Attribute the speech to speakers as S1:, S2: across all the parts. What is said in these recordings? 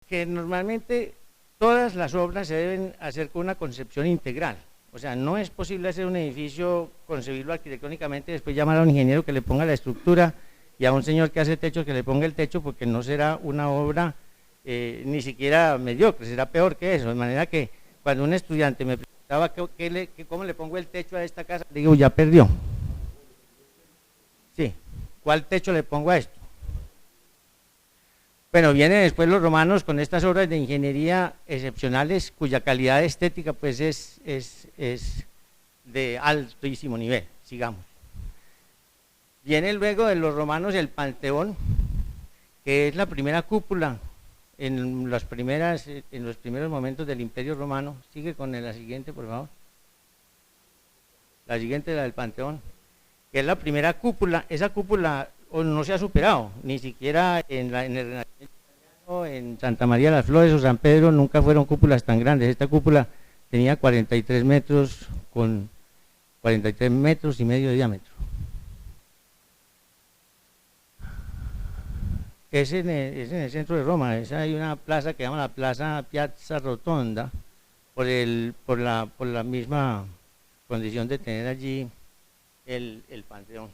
S1: que normalmente todas las obras se deben hacer con una concepción integral. O sea, no es posible hacer un edificio, concebirlo arquitectónicamente, después llamar a un ingeniero que le ponga la estructura y a un señor que hace techo que le ponga el techo, porque no será una obra ni siquiera mediocre, será peor que eso. De manera que cuando un estudiante me preguntaba cómo le pongo el techo a esta casa, digo, ya perdió. Sí, ¿cuál techo le pongo a esto? Bueno, vienen después los romanos con estas obras de ingeniería excepcionales, cuya calidad estética pues es de altísimo nivel, sigamos. Viene luego de los romanos el Panteón, que es la primera cúpula en los primeros momentos del Imperio Romano. Sigue con la siguiente, por favor. La siguiente, la del Panteón, que es la primera cúpula. Esa cúpula no se ha superado, ni siquiera en el Renacimiento, en Santa María de las Flores o San Pedro nunca fueron cúpulas tan grandes. Esta cúpula tenía 43 metros con 43 metros y medio de diámetro. Es en el centro de Roma. Hay una plaza que se llama la Plaza Piazza Rotonda, por la misma condición de tener allí el Panteón.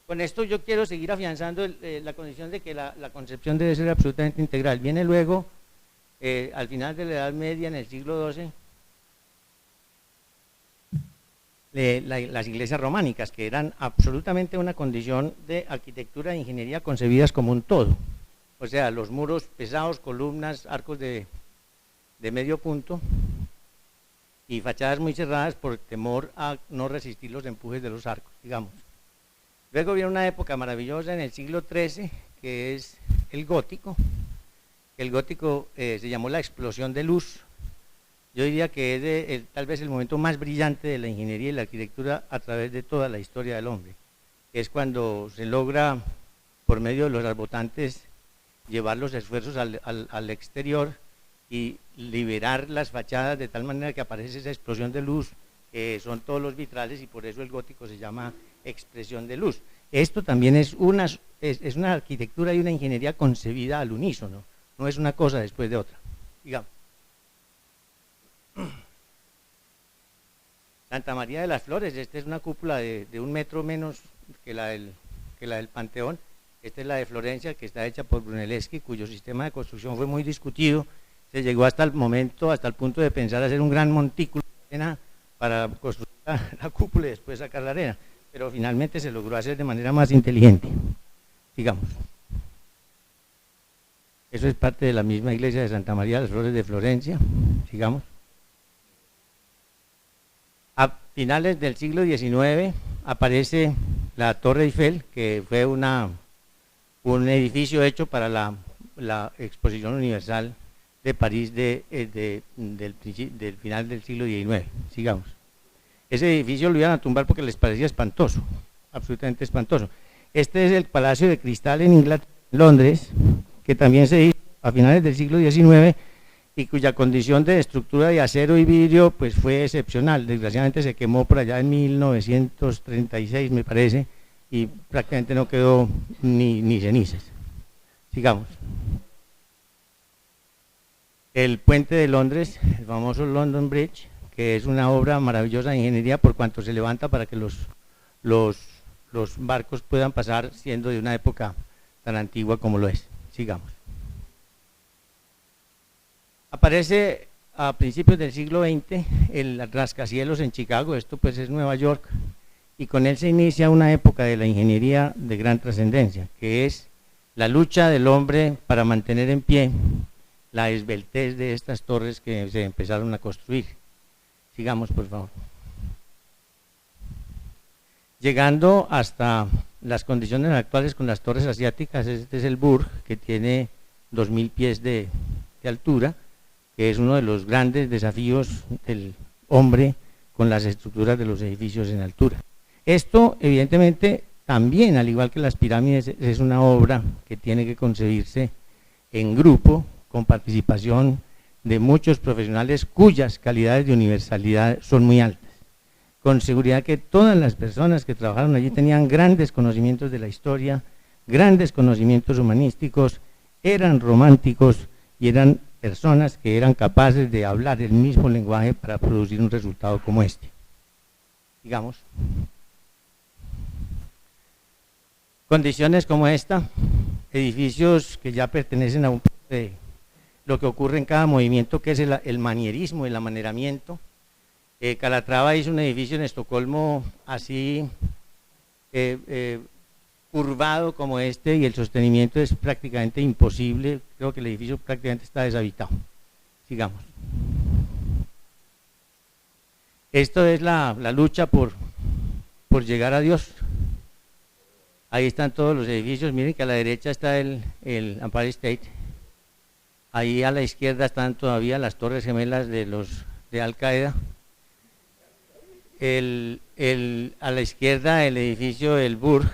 S1: Con esto yo quiero seguir afianzando la condición de que la concepción debe ser absolutamente integral. Viene luego, al final de la Edad Media, en el siglo XII, las iglesias románicas, que eran absolutamente una condición de arquitectura e ingeniería concebidas como un todo. O sea, los muros pesados, columnas, arcos de medio punto y fachadas muy cerradas por temor a no resistir los empujes de los arcos, digamos. Luego viene una época maravillosa en el siglo XIII, que es el gótico. El gótico se llamó la explosión de luz. Yo diría que es tal vez el momento más brillante de la ingeniería y la arquitectura a través de toda la historia del hombre. Es cuando se logra, por medio de los arbotantes, llevar los esfuerzos al exterior y liberar las fachadas de tal manera que aparece esa explosión de luz, que son todos los vitrales, y por eso el gótico se llama expresión de luz. Esto también es una arquitectura y una ingeniería concebida al unísono, no es una cosa después de otra, digamos. Santa María de las Flores, esta es una cúpula de 1 metro menos que la del Panteón. Esta es la de Florencia, que está hecha por Brunelleschi, cuyo sistema de construcción fue muy discutido. Se llegó hasta el punto de pensar hacer un gran montículo de arena para construir la cúpula y después sacar la arena, pero finalmente se logró hacer de manera más inteligente, digamos. Eso es parte de la misma iglesia de Santa María de las Flores de Florencia, sigamos. A finales del siglo XIX aparece la Torre Eiffel, que fue un edificio hecho para la Exposición Universal de París del final del siglo XIX, sigamos. Ese edificio lo iban a tumbar porque les parecía espantoso, absolutamente espantoso. Este es el Palacio de Cristal en Inglaterra, en Londres, que también se hizo a finales del siglo XIX y cuya condición de estructura de acero y vidrio pues fue excepcional. Desgraciadamente se quemó por allá en 1936, me parece, y prácticamente no quedó ni cenizas. Sigamos. El puente de Londres, el famoso London Bridge, que es una obra maravillosa de ingeniería por cuanto se levanta para que los barcos puedan pasar, siendo de una época tan antigua como lo es. Sigamos. Aparece a principios del siglo XX el rascacielos en Chicago, esto pues es Nueva York, y con él se inicia una época de la ingeniería de gran trascendencia, que es la lucha del hombre para mantener en pie la esbeltez de estas torres que se empezaron a construir. Sigamos, por favor. Llegando hasta las condiciones actuales con las torres asiáticas, este es el Burj, que tiene 2000 pies de altura, que es uno de los grandes desafíos del hombre con las estructuras de los edificios en altura. Esto, evidentemente, también, al igual que las pirámides, es una obra que tiene que concebirse en grupo, con participación de muchos profesionales cuyas calidades de universalidad son muy altas. Con seguridad que todas las personas que trabajaron allí tenían grandes conocimientos de la historia, grandes conocimientos humanísticos eran románticos y eran personas que eran capaces de hablar el mismo lenguaje para producir un resultado como este. Digamos, condiciones como esta, edificios que ya pertenecen a un de lo que ocurre en cada movimiento, que es el manierismo, el amaneramiento. Calatrava hizo un edificio en Estocolmo así curvado como este, y el sostenimiento es prácticamente imposible. Creo que el edificio prácticamente está deshabitado. Sigamos. Esto es la lucha por llegar a Dios. Ahí están todos los edificios. Miren que a la derecha está el Empire State. Ahí a la izquierda están todavía las torres gemelas de Al Qaeda. A la izquierda el edificio del Burj,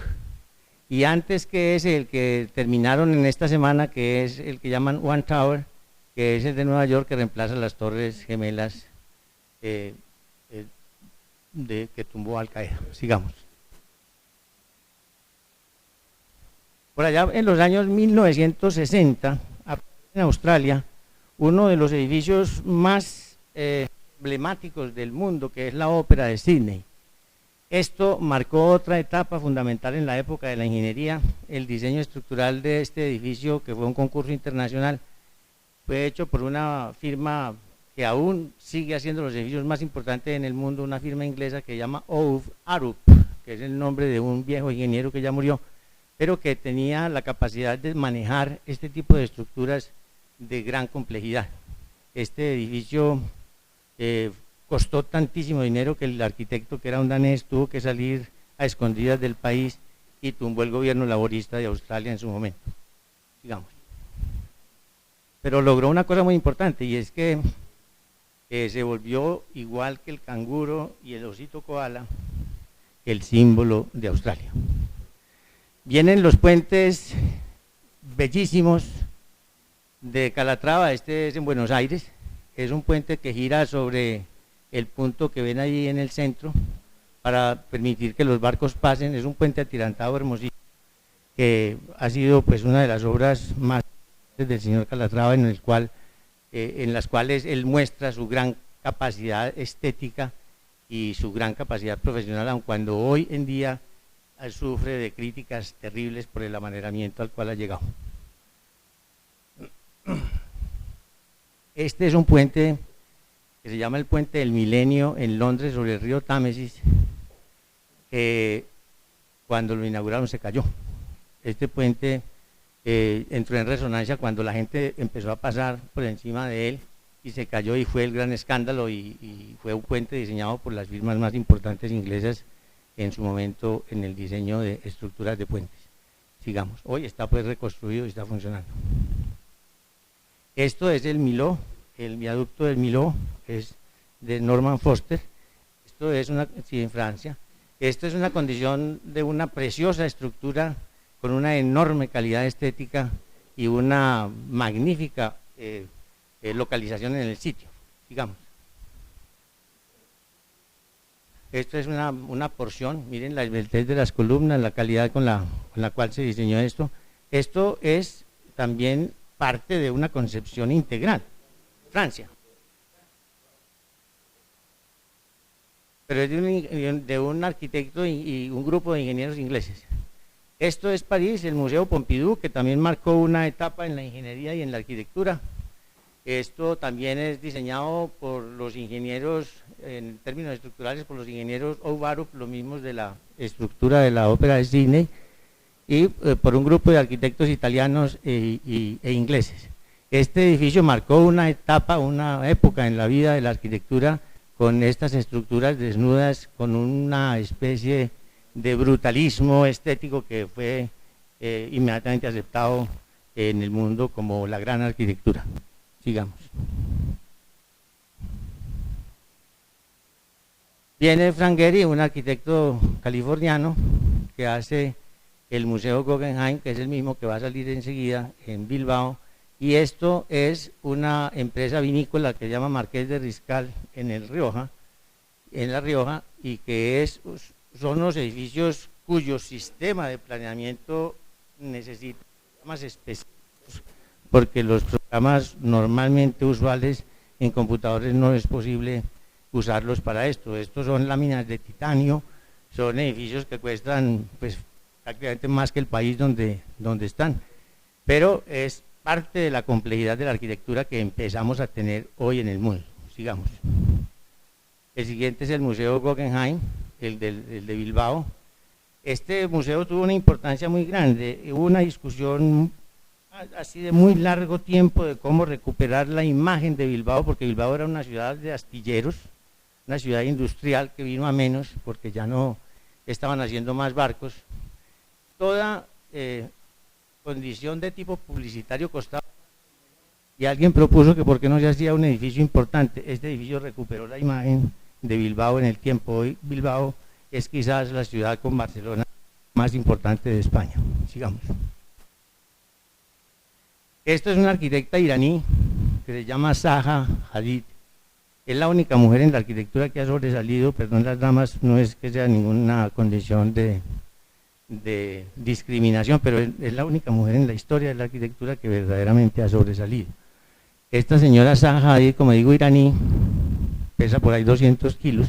S1: y antes, que es el que terminaron en esta semana, que es el que llaman One Tower, que es el de Nueva York, que reemplaza las torres gemelas que tumbó Al Qaeda. Sigamos. Por allá en los años 1960, en Australia, uno de los edificios más emblemáticos del mundo, que es la Ópera de Sydney. Esto marcó otra etapa fundamental en la época de la ingeniería. El diseño estructural de este edificio, que fue un concurso internacional, fue hecho por una firma que aún sigue haciendo los edificios más importantes en el mundo, una firma inglesa que se llama Ove Arup, que es el nombre de un viejo ingeniero que ya murió, pero que tenía la capacidad de manejar este tipo de estructuras de gran complejidad. Este edificio costó tantísimo dinero que el arquitecto, que era un danés, tuvo que salir a escondidas del país y tumbó el gobierno laborista de Australia en su momento. Digamos. Pero logró una cosa muy importante, y es que se volvió, igual que el canguro y el osito koala, el símbolo de Australia. Vienen los puentes bellísimos de Calatrava. Este es en Buenos Aires, es un puente que gira sobre el punto que ven allí en el centro para permitir que los barcos pasen. Es un puente atirantado hermosísimo, que ha sido pues una de las obras más del señor Calatrava, en las cuales él muestra su gran capacidad estética y su gran capacidad profesional, aun cuando hoy en día sufre de críticas terribles por el amaneramiento al cual ha llegado. Este es un puente que se llama el Puente del Milenio en Londres, sobre el río Támesis, que cuando lo inauguraron se cayó. Este puente entró en resonancia cuando la gente empezó a pasar por encima de él y se cayó, y fue el gran escándalo, y fue un puente diseñado por las firmas más importantes inglesas en su momento en el diseño de estructuras de puentes. Sigamos. Hoy está pues reconstruido y está funcionando. Esto es el Millau, el viaducto del Millau, es de Norman Foster. Esto es en Francia. Esto es una condición de una preciosa estructura con una enorme calidad estética y una magnífica localización en el sitio. Digamos. Esto es una porción, miren la esbeltez de las columnas, la calidad con la cual se diseñó esto. Esto es también parte de una concepción integral. Francia. Pero es de un arquitecto y un grupo de ingenieros ingleses. Esto es París, el Museo Pompidou, que también marcó una etapa en la ingeniería y en la arquitectura. Esto también es diseñado por los ingenieros, en términos estructurales, por los ingenieros Ove Arup, los mismos de la estructura de la Ópera de Sydney, y por un grupo de arquitectos italianos e ingleses. Este edificio marcó una etapa, una época en la vida de la arquitectura, con estas estructuras desnudas, con una especie de brutalismo estético que fue inmediatamente aceptado en el mundo como la gran arquitectura. Sigamos. Viene Frank Gehry, un arquitecto californiano que hace el Museo Guggenheim, que es el mismo que va a salir enseguida en Bilbao, y esto es una empresa vinícola que se llama Marqués de Riscal en La Rioja, y que son los edificios cuyo sistema de planeamiento necesita más específicos porque los programas normalmente usuales en computadores no es posible usarlos para esto. Estos son láminas de titanio, son edificios que cuestan pues prácticamente más que el país donde están, pero es parte de la complejidad de la arquitectura que empezamos a tener hoy en el mundo. Sigamos. El siguiente es el Museo Guggenheim, el de Bilbao. Este museo tuvo una importancia muy grande, hubo una discusión así de muy largo tiempo de cómo recuperar la imagen de Bilbao, porque Bilbao era una ciudad de astilleros, una ciudad industrial que vino a menos porque ya no estaban haciendo más barcos. Toda condición de tipo publicitario costaba, y alguien propuso que por qué no se hacía un edificio importante. Este edificio recuperó la imagen de Bilbao en el tiempo. Hoy Bilbao es quizás la ciudad con Barcelona más importante de España. Sigamos. Esto es una arquitecta iraní que se llama Zaha Hadid. Es la única mujer en la arquitectura que ha sobresalido. Perdón las damas, no es que sea ninguna condición de discriminación, pero es la única mujer en la historia de la arquitectura que verdaderamente ha sobresalido. Esta señora Zaha Hadid, como digo, iraní, pesa por ahí 200 kilos.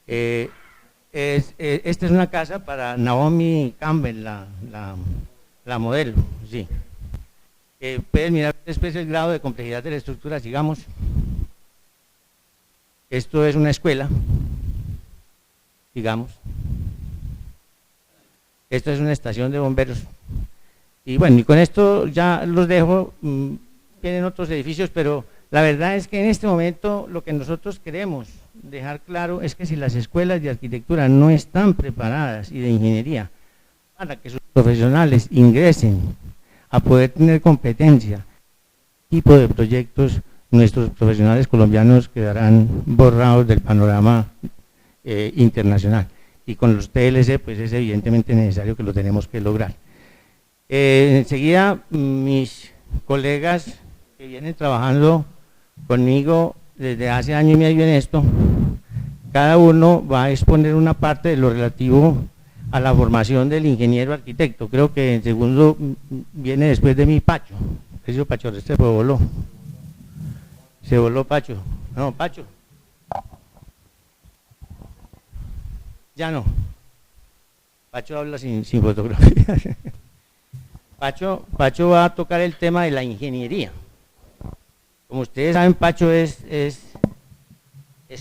S1: Esta es una casa para Naomi Campbell, la modelo, sí. Pueden mirar después el grado de complejidad de la estructura. Sigamos. Esto es una escuela. Sigamos. Esto es una estación de bomberos. Y bueno, y con esto ya los dejo. Vienen otros edificios, pero la verdad es que en este momento lo que nosotros queremos dejar claro es que si las escuelas de arquitectura no están preparadas y de ingeniería para que sus profesionales ingresen a poder tener competencia, tipo de proyectos, nuestros profesionales colombianos quedarán borrados del panorama internacional. Y con los TLC, pues es evidentemente necesario que lo tenemos que lograr. Enseguida, mis colegas que vienen trabajando conmigo desde hace año y medio en esto, cada uno va a exponer una parte de lo relativo a la formación del ingeniero arquitecto. Creo que en segundo viene después de mí Pacho. Ese Pacho, este voló. Se voló Pacho. No, Pacho. Ya no. Pacho habla sin fotografía. Pacho va a tocar el tema de la ingeniería. Como ustedes saben, Pacho es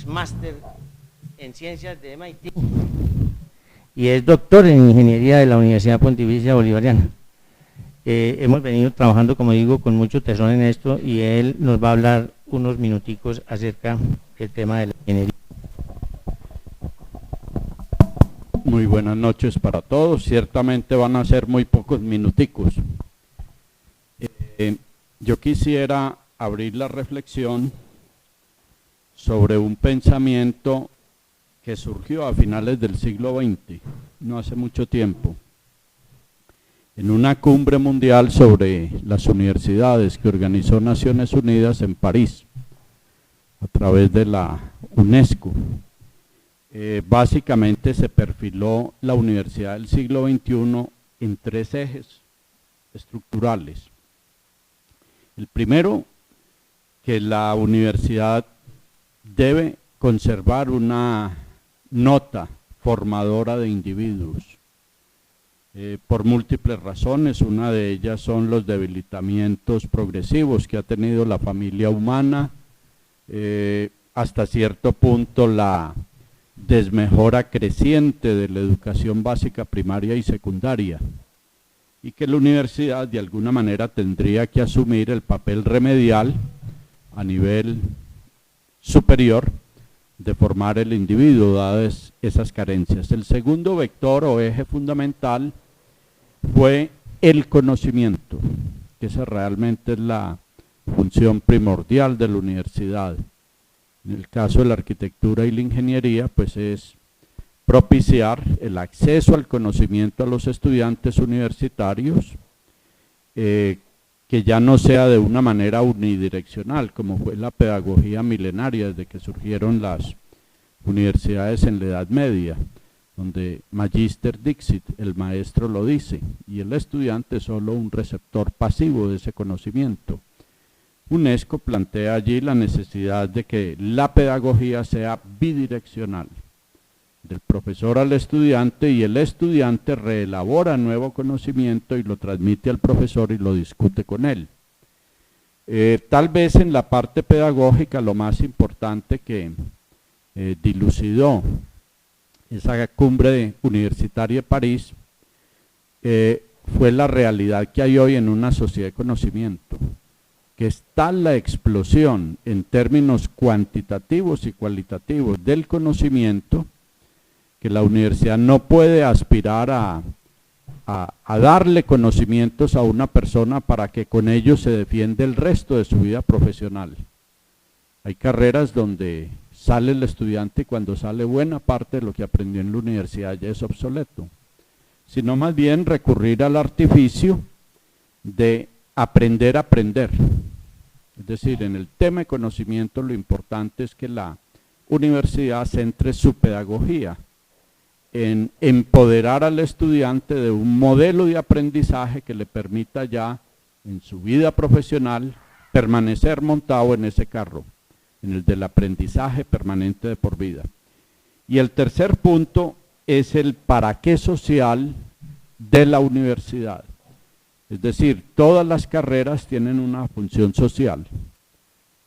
S1: máster en ciencias de MIT y es doctor en ingeniería de la Universidad Pontificia Bolivariana. Hemos venido trabajando, como digo, con mucho tesón en esto, y él nos va a hablar unos minuticos acerca del tema de la ingeniería.
S2: Muy buenas noches para todos. Ciertamente van a ser muy pocos minuticos. Yo quisiera abrir la reflexión sobre un pensamiento que surgió a finales del siglo XX, no hace mucho tiempo, en una cumbre mundial sobre las universidades que organizó Naciones Unidas en París, a través de la UNESCO. Básicamente se perfiló la universidad del siglo XXI en tres ejes estructurales. El primero, que la universidad debe conservar una nota formadora de individuos, por múltiples razones. Una de ellas son los debilitamientos progresivos que ha tenido la familia humana, hasta cierto punto la desmejora creciente de la educación básica, primaria y secundaria, y que la universidad de alguna manera tendría que asumir el papel remedial a nivel superior de formar el individuo, dadas esas carencias. El segundo vector o eje fundamental fue el conocimiento, que esa realmente es la función primordial de la universidad. En el caso de la arquitectura y la ingeniería, pues es propiciar el acceso al conocimiento a los estudiantes universitarios, que ya no sea de una manera unidireccional, como fue la pedagogía milenaria desde que surgieron las universidades en la Edad Media, donde Magister Dixit, el maestro lo dice, y el estudiante es solo un receptor pasivo de ese conocimiento. UNESCO plantea allí la necesidad de que la pedagogía sea bidireccional, del profesor al estudiante, y el estudiante reelabora nuevo conocimiento y lo transmite al profesor y lo discute con él. Tal vez en la parte pedagógica lo más importante que dilucidó esa cumbre universitaria de París fue la realidad que hay hoy en una sociedad de conocimiento, que está la explosión en términos cuantitativos y cualitativos del conocimiento, que la universidad no puede aspirar a darle conocimientos a una persona para que con ellos se defienda el resto de su vida profesional. Hay carreras donde sale el estudiante y cuando sale buena parte de lo que aprendió en la universidad ya es obsoleto, sino más bien recurrir al artificio de aprender a aprender. Es decir, en el tema de conocimiento lo importante es que la universidad centre su pedagogía en empoderar al estudiante de un modelo de aprendizaje que le permita ya en su vida profesional permanecer montado en ese carro, en el del aprendizaje permanente de por vida. Y el tercer punto es el para qué social de la universidad. Es decir, todas las carreras tienen una función social,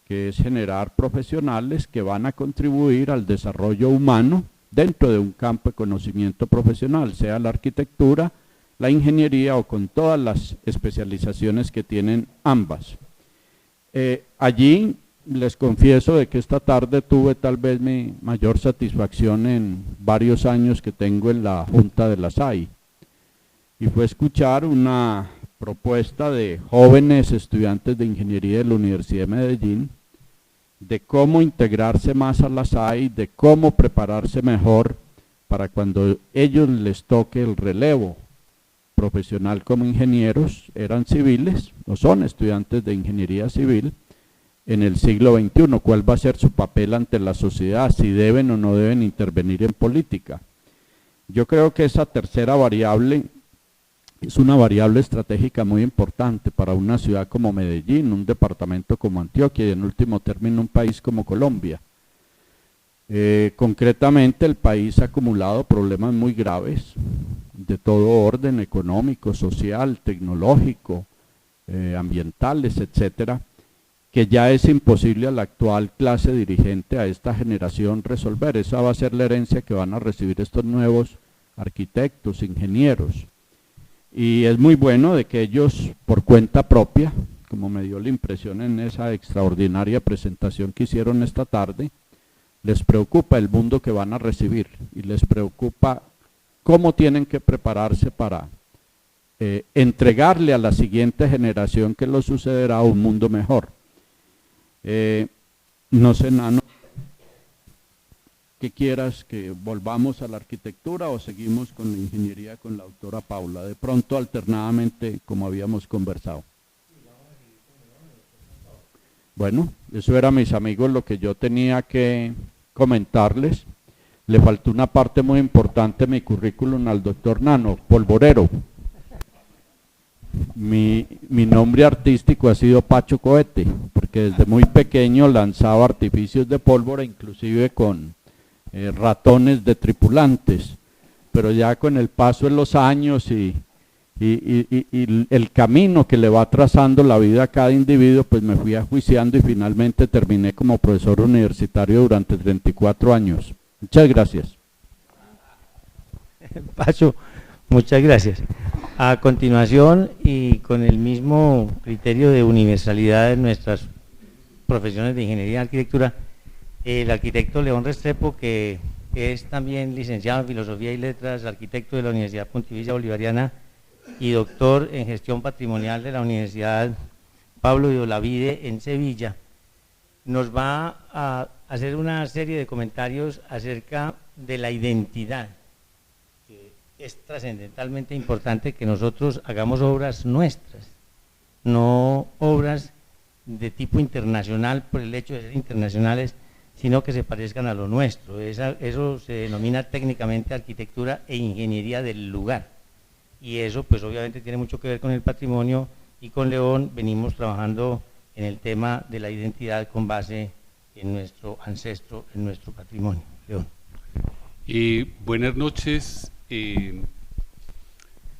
S2: que es generar profesionales que van a contribuir al desarrollo humano dentro de un campo de conocimiento profesional, sea la arquitectura, la ingeniería o con todas las especializaciones que tienen ambas. Allí les confieso de que esta tarde tuve tal vez mi mayor satisfacción en varios años que tengo en la Junta de la SAI, y fue escuchar una propuesta de jóvenes estudiantes de ingeniería de la Universidad de Medellín, de cómo integrarse más a la SAI, de cómo prepararse mejor para cuando ellos les toque el relevo profesional como ingenieros, eran civiles o son estudiantes de ingeniería civil en el siglo XXI, cuál va a ser su papel ante la sociedad, si deben o no deben intervenir en política. Yo creo que esa tercera variable es una variable estratégica muy importante para una ciudad como Medellín, un departamento como Antioquia y en último término un país como Colombia. Concretamente el país ha acumulado problemas muy graves de todo orden, económico, social, tecnológico, ambientales, etcétera, que ya es imposible a la actual clase dirigente, a esta generación, resolver. Esa va a ser la herencia que van a recibir estos nuevos arquitectos, ingenieros. Y es muy bueno de que ellos, por cuenta propia, como me dio la impresión en esa extraordinaria presentación que hicieron esta tarde, les preocupa el mundo que van a recibir y les preocupa cómo tienen que prepararse para entregarle a la siguiente generación que lo sucederá un mundo mejor. No sé, Nano, ¿qué quieras, que volvamos a la arquitectura o seguimos con la ingeniería con la doctora Paula? De pronto alternadamente, como habíamos conversado. Bueno, eso era, mis amigos, lo que yo tenía que comentarles. Le faltó una parte muy importante en mi currículum al doctor Nano, polvorero. Mi nombre artístico ha sido Pacho Cohete, porque desde muy pequeño lanzaba artificios de pólvora, inclusive con ratones de tripulantes, pero ya con el paso de los años y el camino que le va trazando la vida a cada individuo, pues me fui ajuiciando y finalmente terminé como profesor universitario durante 34 años. Muchas gracias.
S1: Pacho, muchas gracias. A continuación, y con el mismo criterio de universalidad de nuestras profesiones de ingeniería y arquitectura, el arquitecto León Restrepo, que es también licenciado en Filosofía y Letras, arquitecto de la Universidad Pontificia Bolivariana y doctor en Gestión Patrimonial de la Universidad Pablo de Olavide en Sevilla, nos va a hacer una serie de comentarios acerca de la identidad. Es trascendentalmente importante que nosotros hagamos obras nuestras, no obras de tipo internacional por el hecho de ser internacionales, sino que se parezcan a lo nuestro. Eso se denomina técnicamente arquitectura e ingeniería del lugar. Y eso pues obviamente tiene mucho que ver con el patrimonio, y con León venimos trabajando en el tema de la identidad con base en nuestro ancestro, en nuestro patrimonio. León.
S3: Buenas noches.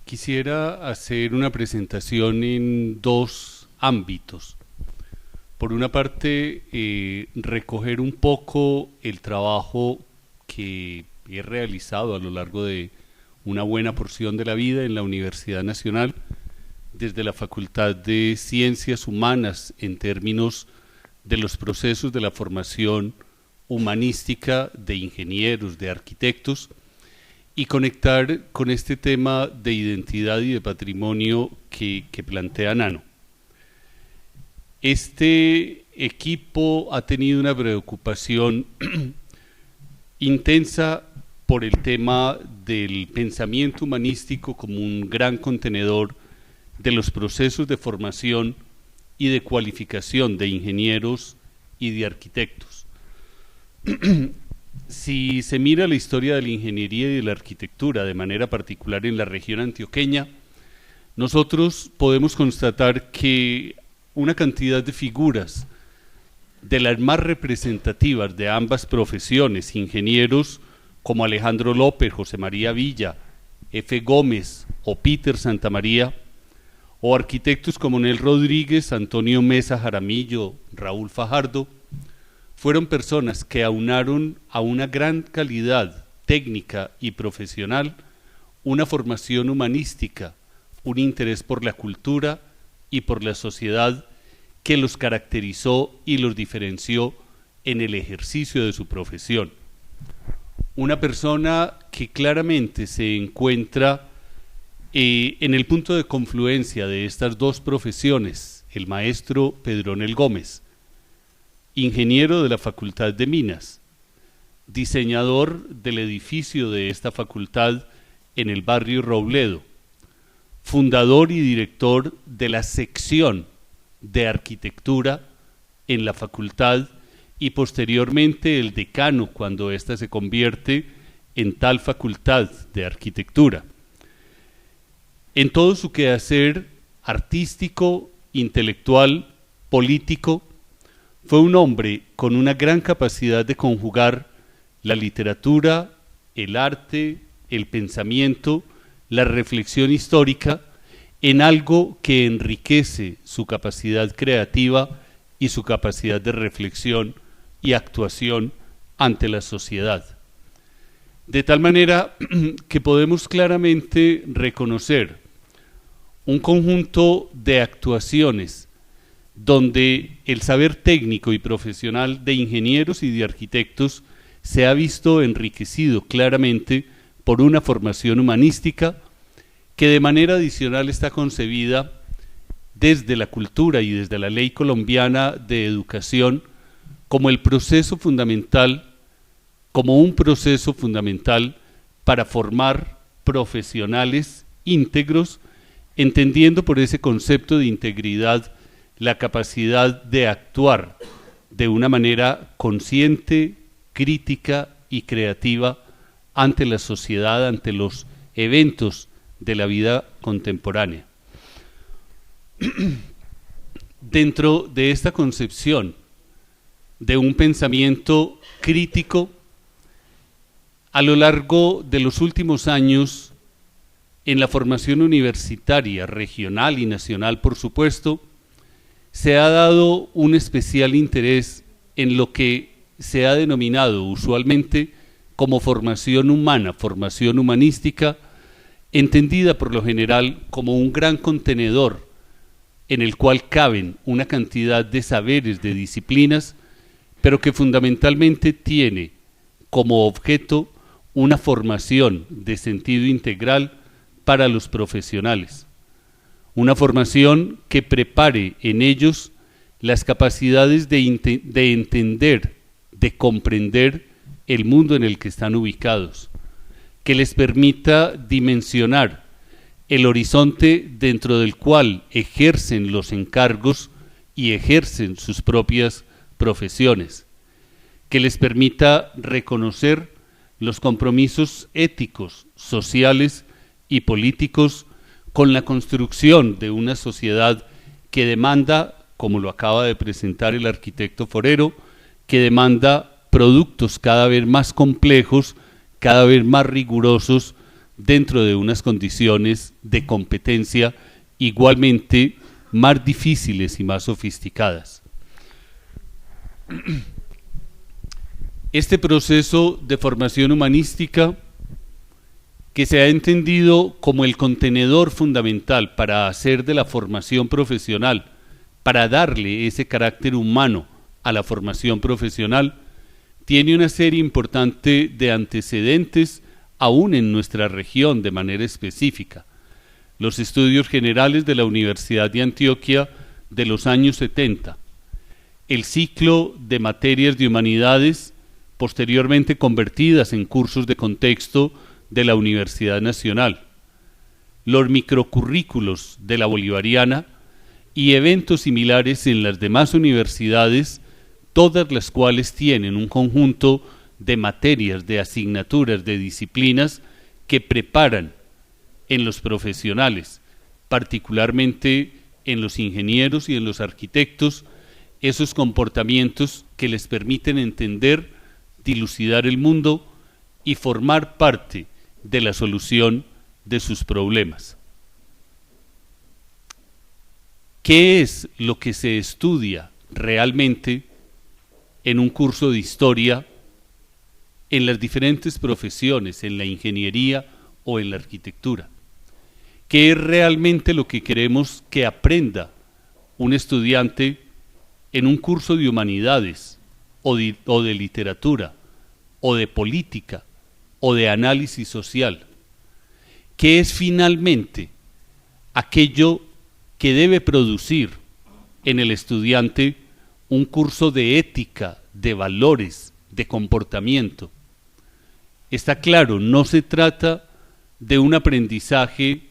S3: Quisiera hacer una presentación en dos ámbitos. Por una parte, recoger un poco el trabajo que he realizado a lo largo de una buena porción de la vida en la Universidad Nacional, desde la Facultad de Ciencias Humanas, en términos de los procesos de la formación humanística de ingenieros, de arquitectos, y conectar con este tema de identidad y de patrimonio que plantea Nano. Este equipo ha tenido una preocupación intensa por el tema del pensamiento humanístico como un gran contenedor de los procesos de formación y de cualificación de ingenieros y de arquitectos. Si se mira la historia de la ingeniería y de la arquitectura, de manera particular en la región antioqueña, nosotros podemos constatar que una cantidad de figuras de las más representativas de ambas profesiones, ingenieros como Alejandro López, José María Villa, F. Gómez o Peter Santamaría, o arquitectos como Nel Rodríguez, Antonio Mesa Jaramillo, Raúl Fajardo, fueron personas que aunaron a una gran calidad técnica y profesional una formación humanística, un interés por la cultura y por la sociedad que los caracterizó y los diferenció en el ejercicio de su profesión. Una persona que claramente se encuentra en el punto de confluencia de estas dos profesiones, el maestro Pedronel Gómez, ingeniero de la Facultad de Minas, diseñador del edificio de esta facultad en el barrio Robledo, fundador y director de la sección de arquitectura en la facultad y posteriormente el decano cuando ésta se convierte en tal facultad de arquitectura. En todo su quehacer artístico, intelectual, político, fue un hombre con una gran capacidad de conjugar la literatura, el arte, el pensamiento, la reflexión histórica en algo que enriquece su capacidad creativa y su capacidad de reflexión y actuación ante la sociedad. De tal manera que podemos claramente reconocer un conjunto de actuaciones donde el saber técnico y profesional de ingenieros y de arquitectos se ha visto enriquecido claramente por una formación humanística que de manera adicional está concebida desde la cultura y desde la ley colombiana de educación como el proceso fundamental, como un proceso fundamental para formar profesionales íntegros, entendiendo por ese concepto de integridad la capacidad de actuar de una manera consciente, crítica y creativa ante la sociedad, ante los eventos de la vida contemporánea. Dentro de esta concepción de un pensamiento crítico, a lo largo de los últimos años, en la formación universitaria, regional y nacional, por supuesto, se ha dado un especial interés en lo que se ha denominado usualmente como formación humana, formación humanística, entendida por lo general como un gran contenedor en el cual caben una cantidad de saberes, de disciplinas, pero que fundamentalmente tiene como objeto una formación de sentido integral para los profesionales, una formación que prepare en ellos las capacidades de entender, de comprender el mundo en el que están ubicados, que les permita dimensionar el horizonte dentro del cual ejercen los encargos y ejercen sus propias profesiones, que les permita reconocer los compromisos éticos, sociales y políticos con la construcción de una sociedad que demanda, como lo acaba de presentar el arquitecto Forero, que demanda productos cada vez más complejos, cada vez más rigurosos, dentro de unas condiciones de competencia igualmente más difíciles y más sofisticadas. Este proceso de formación humanística, que se ha entendido como el contenedor fundamental para hacer de la formación profesional, para darle ese carácter humano a la formación profesional, tiene una serie importante de antecedentes aún en nuestra región de manera específica. Los estudios generales de la Universidad de Antioquia de los años 70, el ciclo de materias de humanidades posteriormente convertidas en cursos de contexto de la Universidad Nacional, los microcurrículos de la Bolivariana y eventos similares en las demás universidades, todas las cuales tienen un conjunto de materias, de asignaturas, de disciplinas que preparan en los profesionales, particularmente en los ingenieros y en los arquitectos, esos comportamientos que les permiten entender, dilucidar el mundo y formar parte de la solución de sus problemas. ¿Qué es lo que se estudia realmente en un curso de historia en las diferentes profesiones, en la ingeniería o en la arquitectura? ¿Qué es realmente lo que queremos que aprenda un estudiante en un curso de humanidades o de literatura o de política o de análisis social? ¿Qué es finalmente aquello que debe producir en el estudiante un curso de ética, de valores, de comportamiento? Está claro, no se trata de un aprendizaje,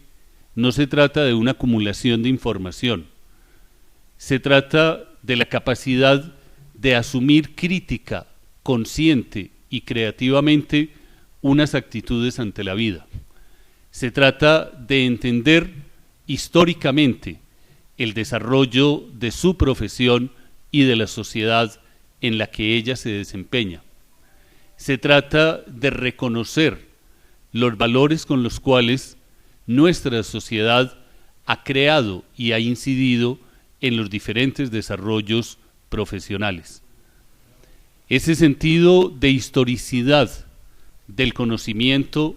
S3: no se trata de una acumulación de información. Se trata de la capacidad de asumir crítica, consciente y creativamente unas actitudes ante la vida. Se trata de entender históricamente el desarrollo de su profesión y de la sociedad en la que ella se desempeña. Se trata de reconocer los valores con los cuales nuestra sociedad ha creado y ha incidido en los diferentes desarrollos profesionales. Ese sentido de historicidad del conocimiento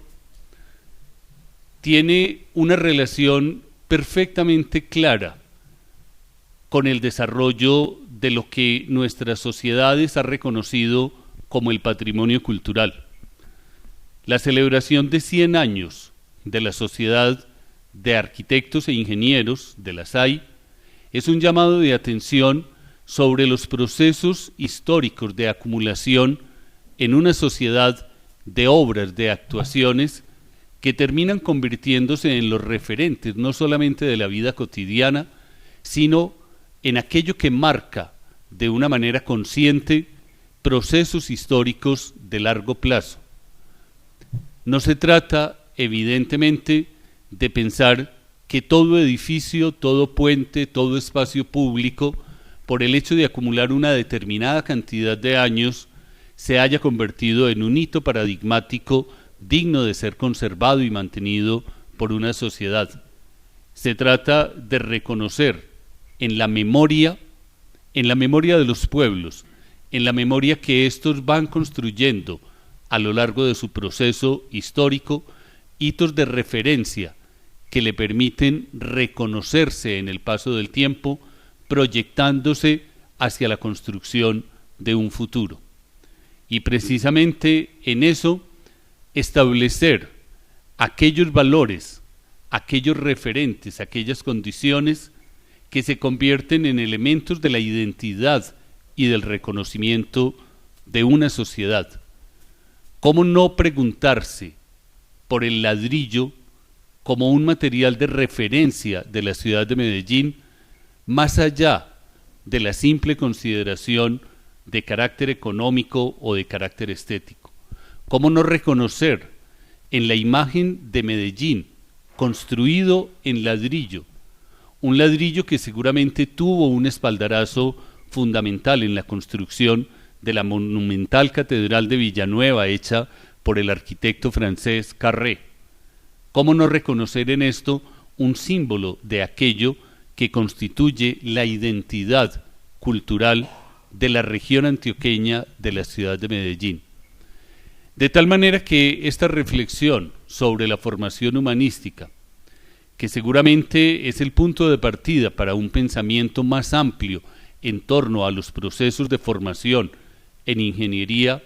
S3: tiene una relación perfectamente clara con el desarrollo de lo que nuestras sociedades han reconocido como el patrimonio cultural. La celebración de 100 años de la Sociedad de Arquitectos e Ingenieros, de la SAI, es un llamado de atención sobre los procesos históricos de acumulación en una sociedad de obras, de actuaciones que terminan convirtiéndose en los referentes no solamente de la vida cotidiana, sino en aquello que marca de una manera consciente procesos históricos de largo plazo. No se trata, evidentemente, de pensar que todo edificio, todo puente, todo espacio público, por el hecho de acumular una determinada cantidad de años, se haya convertido en un hito paradigmático digno de ser conservado y mantenido por una sociedad. Se trata de reconocer en la memoria de los pueblos, en la memoria que estos van construyendo a lo largo de su proceso histórico, hitos de referencia que le permiten reconocerse en el paso del tiempo, proyectándose hacia la construcción de un futuro. Y precisamente en eso establecer aquellos valores, aquellos referentes, aquellas condiciones que se convierten en elementos de la identidad y del reconocimiento de una sociedad. ¿Cómo no preguntarse por el ladrillo como un material de referencia de la ciudad de Medellín, más allá de la simple consideración de carácter económico o de carácter estético. ¿Cómo no reconocer en la imagen de Medellín, construido en ladrillo, un ladrillo que seguramente tuvo un espaldarazo fundamental en la construcción de la monumental Catedral de Villanueva, hecha por el arquitecto francés Carré? ¿Cómo no reconocer en esto un símbolo de aquello que constituye la identidad cultural de la región antioqueña de la ciudad de Medellín? De tal manera que esta reflexión sobre la formación humanística, que seguramente es el punto de partida para un pensamiento más amplio en torno a los procesos de formación en ingeniería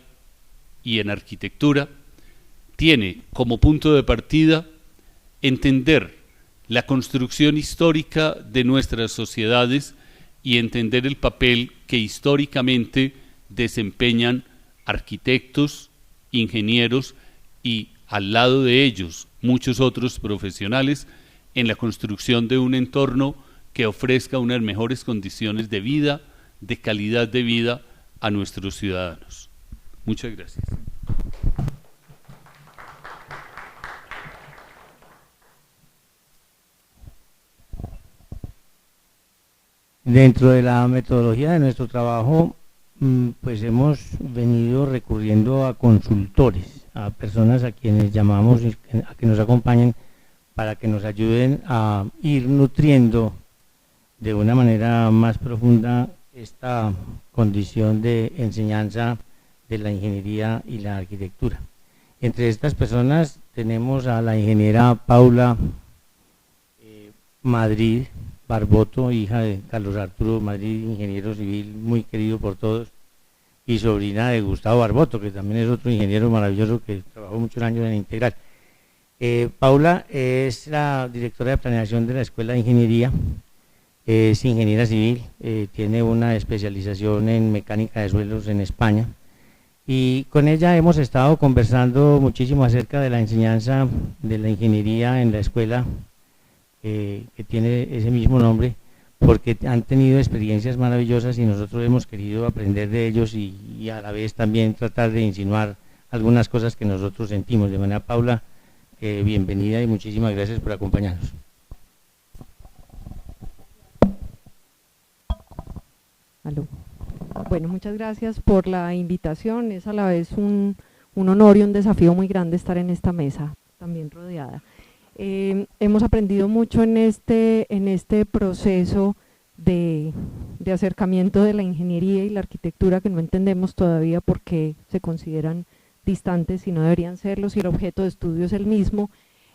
S3: y en arquitectura, tiene como punto de partida entender la construcción histórica de nuestras sociedades y entender el papel que históricamente desempeñan arquitectos, ingenieros y al lado de ellos muchos otros profesionales en la construcción de un entorno que ofrezca unas mejores condiciones de vida, de calidad de vida a nuestros ciudadanos. Muchas gracias.
S1: Dentro de la metodología de nuestro trabajo, pues hemos venido recurriendo a consultores, a personas a quienes llamamos a que nos acompañen para que nos ayuden a ir nutriendo de una manera más profunda esta condición de enseñanza de la ingeniería y la arquitectura. Entre estas personas tenemos a la ingeniera Paula Madrid Barboto, hija de Carlos Arturo Madrid, ingeniero civil muy querido por todos, y sobrina de Gustavo Barboto, que también es otro ingeniero maravilloso que trabajó muchos años en Integral. Paula es la directora de planeación de la Escuela de Ingeniería, es ingeniera civil, tiene una especialización en mecánica de suelos en España, y con ella hemos estado conversando muchísimo acerca de la enseñanza de la ingeniería en la escuela que tiene ese mismo nombre, porque han tenido experiencias maravillosas y nosotros hemos querido aprender de ellos y a la vez también tratar de insinuar algunas cosas que nosotros sentimos. De manera, Paula, bienvenida y muchísimas gracias por acompañarnos.
S4: Aló. Bueno, muchas gracias por la invitación. Es a la vez un honor y un desafío muy grande estar en esta mesa, también rodeada. Hemos aprendido mucho en este proceso de acercamiento de la ingeniería y la arquitectura, que no entendemos todavía por qué se consideran distantes y no deberían serlo si el objeto de estudio es el mismo.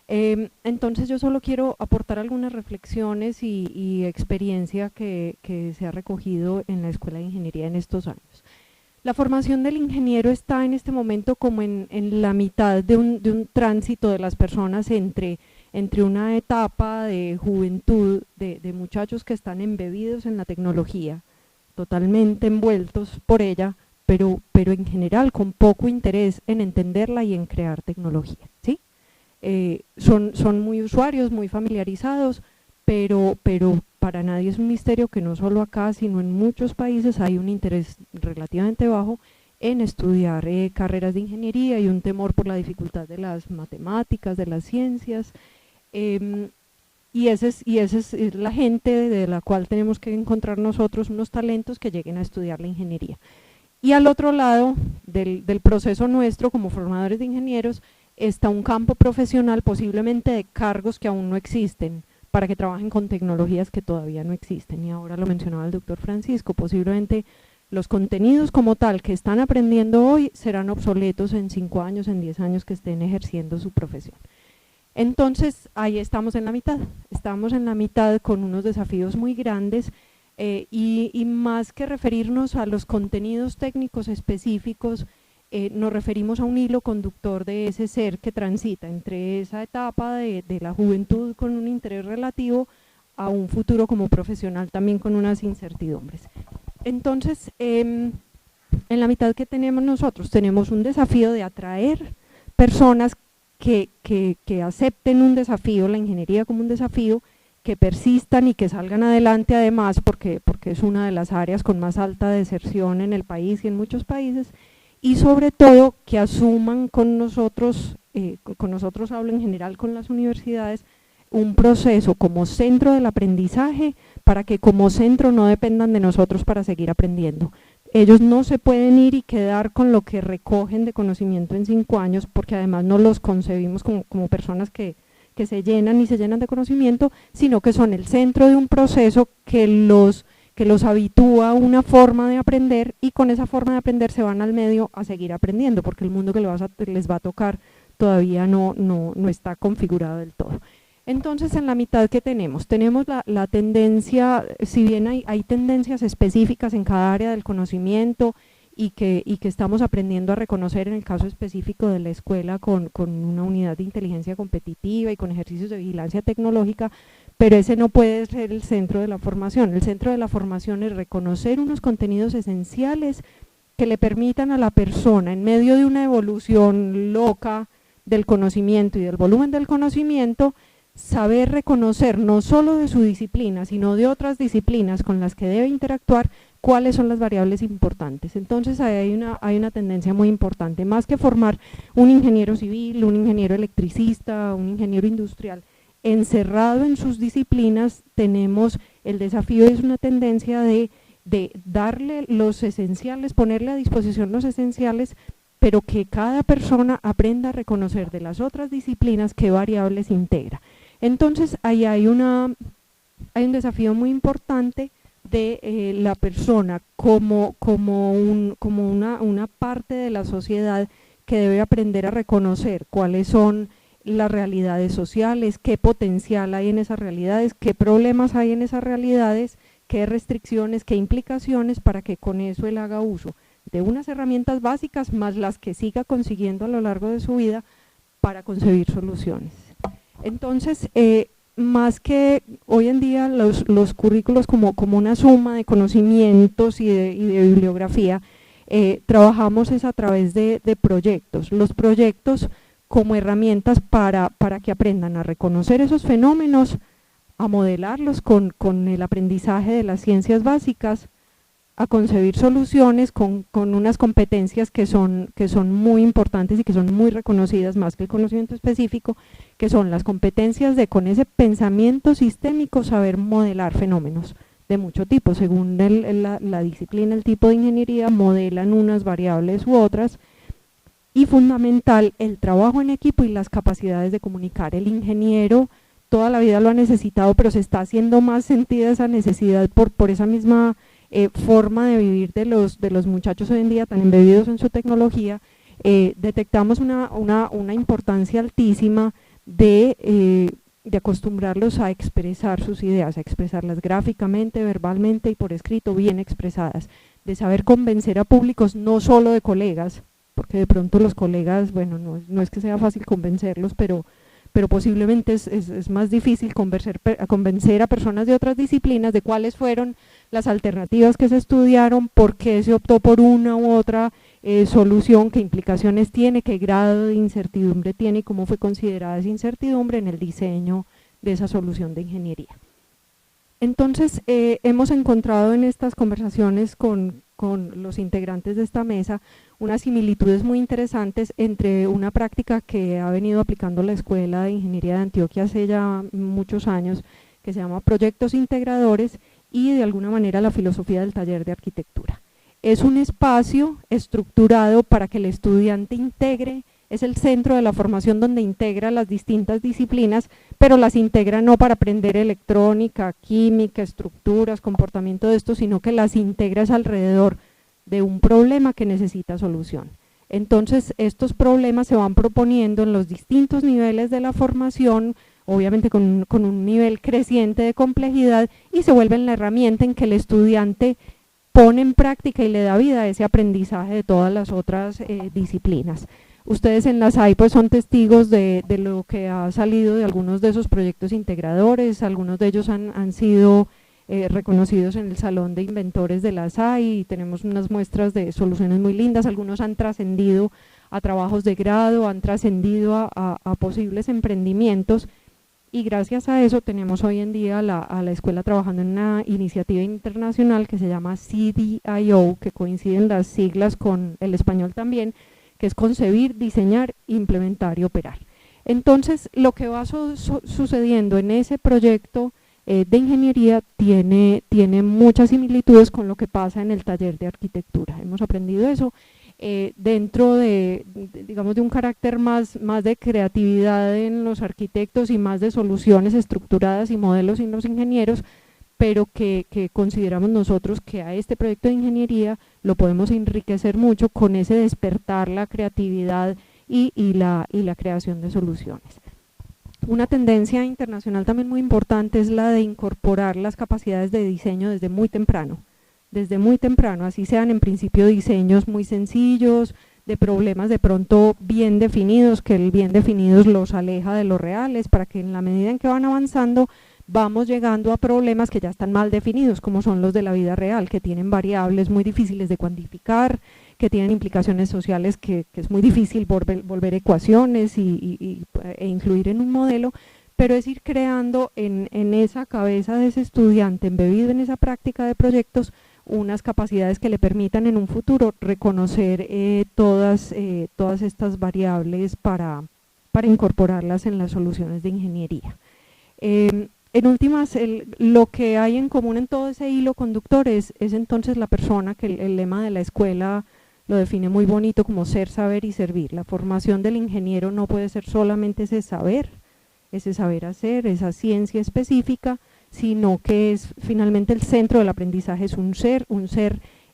S4: Entonces yo solo quiero aportar algunas reflexiones y experiencia que se ha recogido en la Escuela de Ingeniería en estos años. La formación del ingeniero está en este momento como en la mitad de un tránsito de las personas entre una etapa de juventud, de muchachos que están embebidos en la tecnología, totalmente envueltos por ella, pero en general con poco interés en entenderla y en crear tecnología, ¿sí? Son muy usuarios, muy familiarizados, pero para nadie es un misterio que no solo acá, sino en muchos países hay un interés relativamente bajo en estudiar carreras de ingeniería y un temor por la dificultad de las matemáticas, de las ciencias, y esa es la gente de la cual tenemos que encontrar nosotros unos talentos que lleguen a estudiar la ingeniería. Y al otro lado del proceso nuestro como formadores de ingenieros está un campo profesional posiblemente de cargos que aún no existen, para que trabajen con tecnologías que todavía no existen, y ahora lo mencionaba el doctor Francisco, posiblemente los contenidos como tal que están aprendiendo hoy serán obsoletos en 5 años, en 10 años que estén ejerciendo su profesión. Entonces ahí estamos en la mitad con unos desafíos muy grandes, y más que referirnos a los contenidos técnicos específicos, nos referimos a un hilo conductor de ese ser que transita entre esa etapa de la juventud con un interés relativo a un futuro como profesional también con unas incertidumbres. Entonces, en la mitad que tenemos nosotros, tenemos un desafío de atraer personas que acepten un desafío, la ingeniería como un desafío, que persistan y que salgan adelante además, porque es una de las áreas con más alta deserción en el país y en muchos países, y sobre todo que asuman con nosotros hablo en general con las universidades, un proceso como centro del aprendizaje para que como centro no dependan de nosotros para seguir aprendiendo. Ellos no se pueden ir y quedar con lo que recogen de conocimiento en 5 años, porque además no los concebimos como personas que se llenan y se llenan de conocimiento, sino que son el centro de un proceso que los habitúa a una forma de aprender, y con esa forma de aprender se van al medio a seguir aprendiendo, porque el mundo que les va a tocar todavía no está configurado del todo. Entonces, en la mitad que tenemos la tendencia, si bien hay tendencias específicas en cada área del conocimiento y que estamos aprendiendo a reconocer en el caso específico de la escuela con una unidad de inteligencia competitiva y con ejercicios de vigilancia tecnológica, pero ese no puede ser el centro de la formación. El centro de la formación es reconocer unos contenidos esenciales que le permitan a la persona, en medio de una evolución loca del conocimiento y del volumen del conocimiento, saber reconocer no solo de su disciplina, sino de otras disciplinas con las que debe interactuar, cuáles son las variables importantes. Entonces hay una tendencia muy importante, más que formar un ingeniero civil, un ingeniero electricista, un ingeniero industrial, encerrado en sus disciplinas, tenemos el desafío, es una tendencia de darle los esenciales, ponerle a disposición los esenciales, pero que cada persona aprenda a reconocer de las otras disciplinas qué variables integra. Entonces ahí hay un desafío muy importante de la persona como una parte de la sociedad que debe aprender a reconocer cuáles son las realidades sociales, qué potencial hay en esas realidades, qué problemas hay en esas realidades, qué restricciones, qué implicaciones, para que con eso él haga uso de unas herramientas básicas más las que siga consiguiendo a lo largo de su vida para concebir soluciones. Entonces, más que hoy en día los currículos como una suma de conocimientos y de bibliografía, trabajamos es a través de proyectos. Los proyectos como herramientas para que aprendan a reconocer esos fenómenos, a modelarlos con el aprendizaje de las ciencias básicas, a concebir soluciones con unas competencias que son muy importantes y que son muy reconocidas, más que el conocimiento específico, que son las competencias de, con ese pensamiento sistémico, saber modelar fenómenos de mucho tipo. Según la disciplina, el tipo de ingeniería, modelan unas variables u otras, y fundamental el trabajo en equipo y las capacidades de comunicar. El ingeniero toda la vida lo ha necesitado, pero se está haciendo más sentida esa necesidad por esa misma forma de vivir de los muchachos hoy en día tan embebidos en su tecnología. Detectamos una importancia altísima de acostumbrarlos a expresar sus ideas, a expresarlas gráficamente, verbalmente y por escrito, bien expresadas, de saber convencer a públicos, no solo de colegas, porque de pronto los colegas, bueno, no es que sea fácil convencerlos, pero posiblemente es más difícil convencer a personas de otras disciplinas de cuáles fueron las alternativas que se estudiaron, por qué se optó por una u otra solución, qué implicaciones tiene, qué grado de incertidumbre tiene y cómo fue considerada esa incertidumbre en el diseño de esa solución de ingeniería. Entonces, hemos encontrado en estas conversaciones con los integrantes de esta mesa unas similitudes muy interesantes entre una práctica que ha venido aplicando la Escuela de Ingeniería de Antioquia hace ya muchos años, que se llama Proyectos Integradores, y de alguna manera la filosofía del taller de arquitectura. Es un espacio estructurado para que el estudiante integre, es el centro de la formación donde integra las distintas disciplinas, pero las integra no para aprender electrónica, química, estructuras, comportamiento de esto, sino que las integra alrededor de un problema que necesita solución. Entonces, estos problemas se van proponiendo en los distintos niveles de la formación, obviamente con un nivel creciente de complejidad, y se vuelven la herramienta en que el estudiante pone en práctica y le da vida a ese aprendizaje de todas las otras disciplinas. Ustedes en la SAI pues son testigos de lo que ha salido de algunos de esos proyectos integradores, algunos de ellos han sido reconocidos en el Salón de Inventores de la SAI, y tenemos unas muestras de soluciones muy lindas, algunos han trascendido a trabajos de grado, han trascendido a posibles emprendimientos, y gracias a eso tenemos hoy en día a la escuela trabajando en una iniciativa internacional que se llama CDIO, que coinciden las siglas con el español también, que es concebir, diseñar, implementar y operar. Entonces, lo que va sucediendo en ese proyecto de ingeniería tiene muchas similitudes con lo que pasa en el taller de arquitectura. Hemos aprendido eso dentro digamos, de un carácter más de creatividad en los arquitectos y más de soluciones estructuradas y modelos en los ingenieros, pero que consideramos nosotros que a este proyecto de ingeniería lo podemos enriquecer mucho con ese despertar la creatividad y la creación de soluciones. Una tendencia internacional también muy importante es la de incorporar las capacidades de diseño desde muy temprano, así sean en principio diseños muy sencillos, de problemas de pronto bien definidos, que el bien definidos los aleja de los reales, para que en la medida en que van avanzando vamos llegando a problemas que ya están mal definidos, como son los de la vida real, que tienen variables muy difíciles de cuantificar, que tienen implicaciones sociales que es muy difícil volver ecuaciones e incluir en un modelo, pero es ir creando en esa cabeza de ese estudiante, embebido en esa práctica de proyectos, unas capacidades que le permitan en un futuro reconocer todas estas variables para incorporarlas en las soluciones de ingeniería. En últimas, lo que hay en común en todo ese hilo conductor es entonces la persona, que el lema de la escuela lo define muy bonito como ser, saber y servir. La formación del ingeniero no puede ser solamente ese saber hacer, esa ciencia específica, sino que es finalmente el centro del aprendizaje, es un ser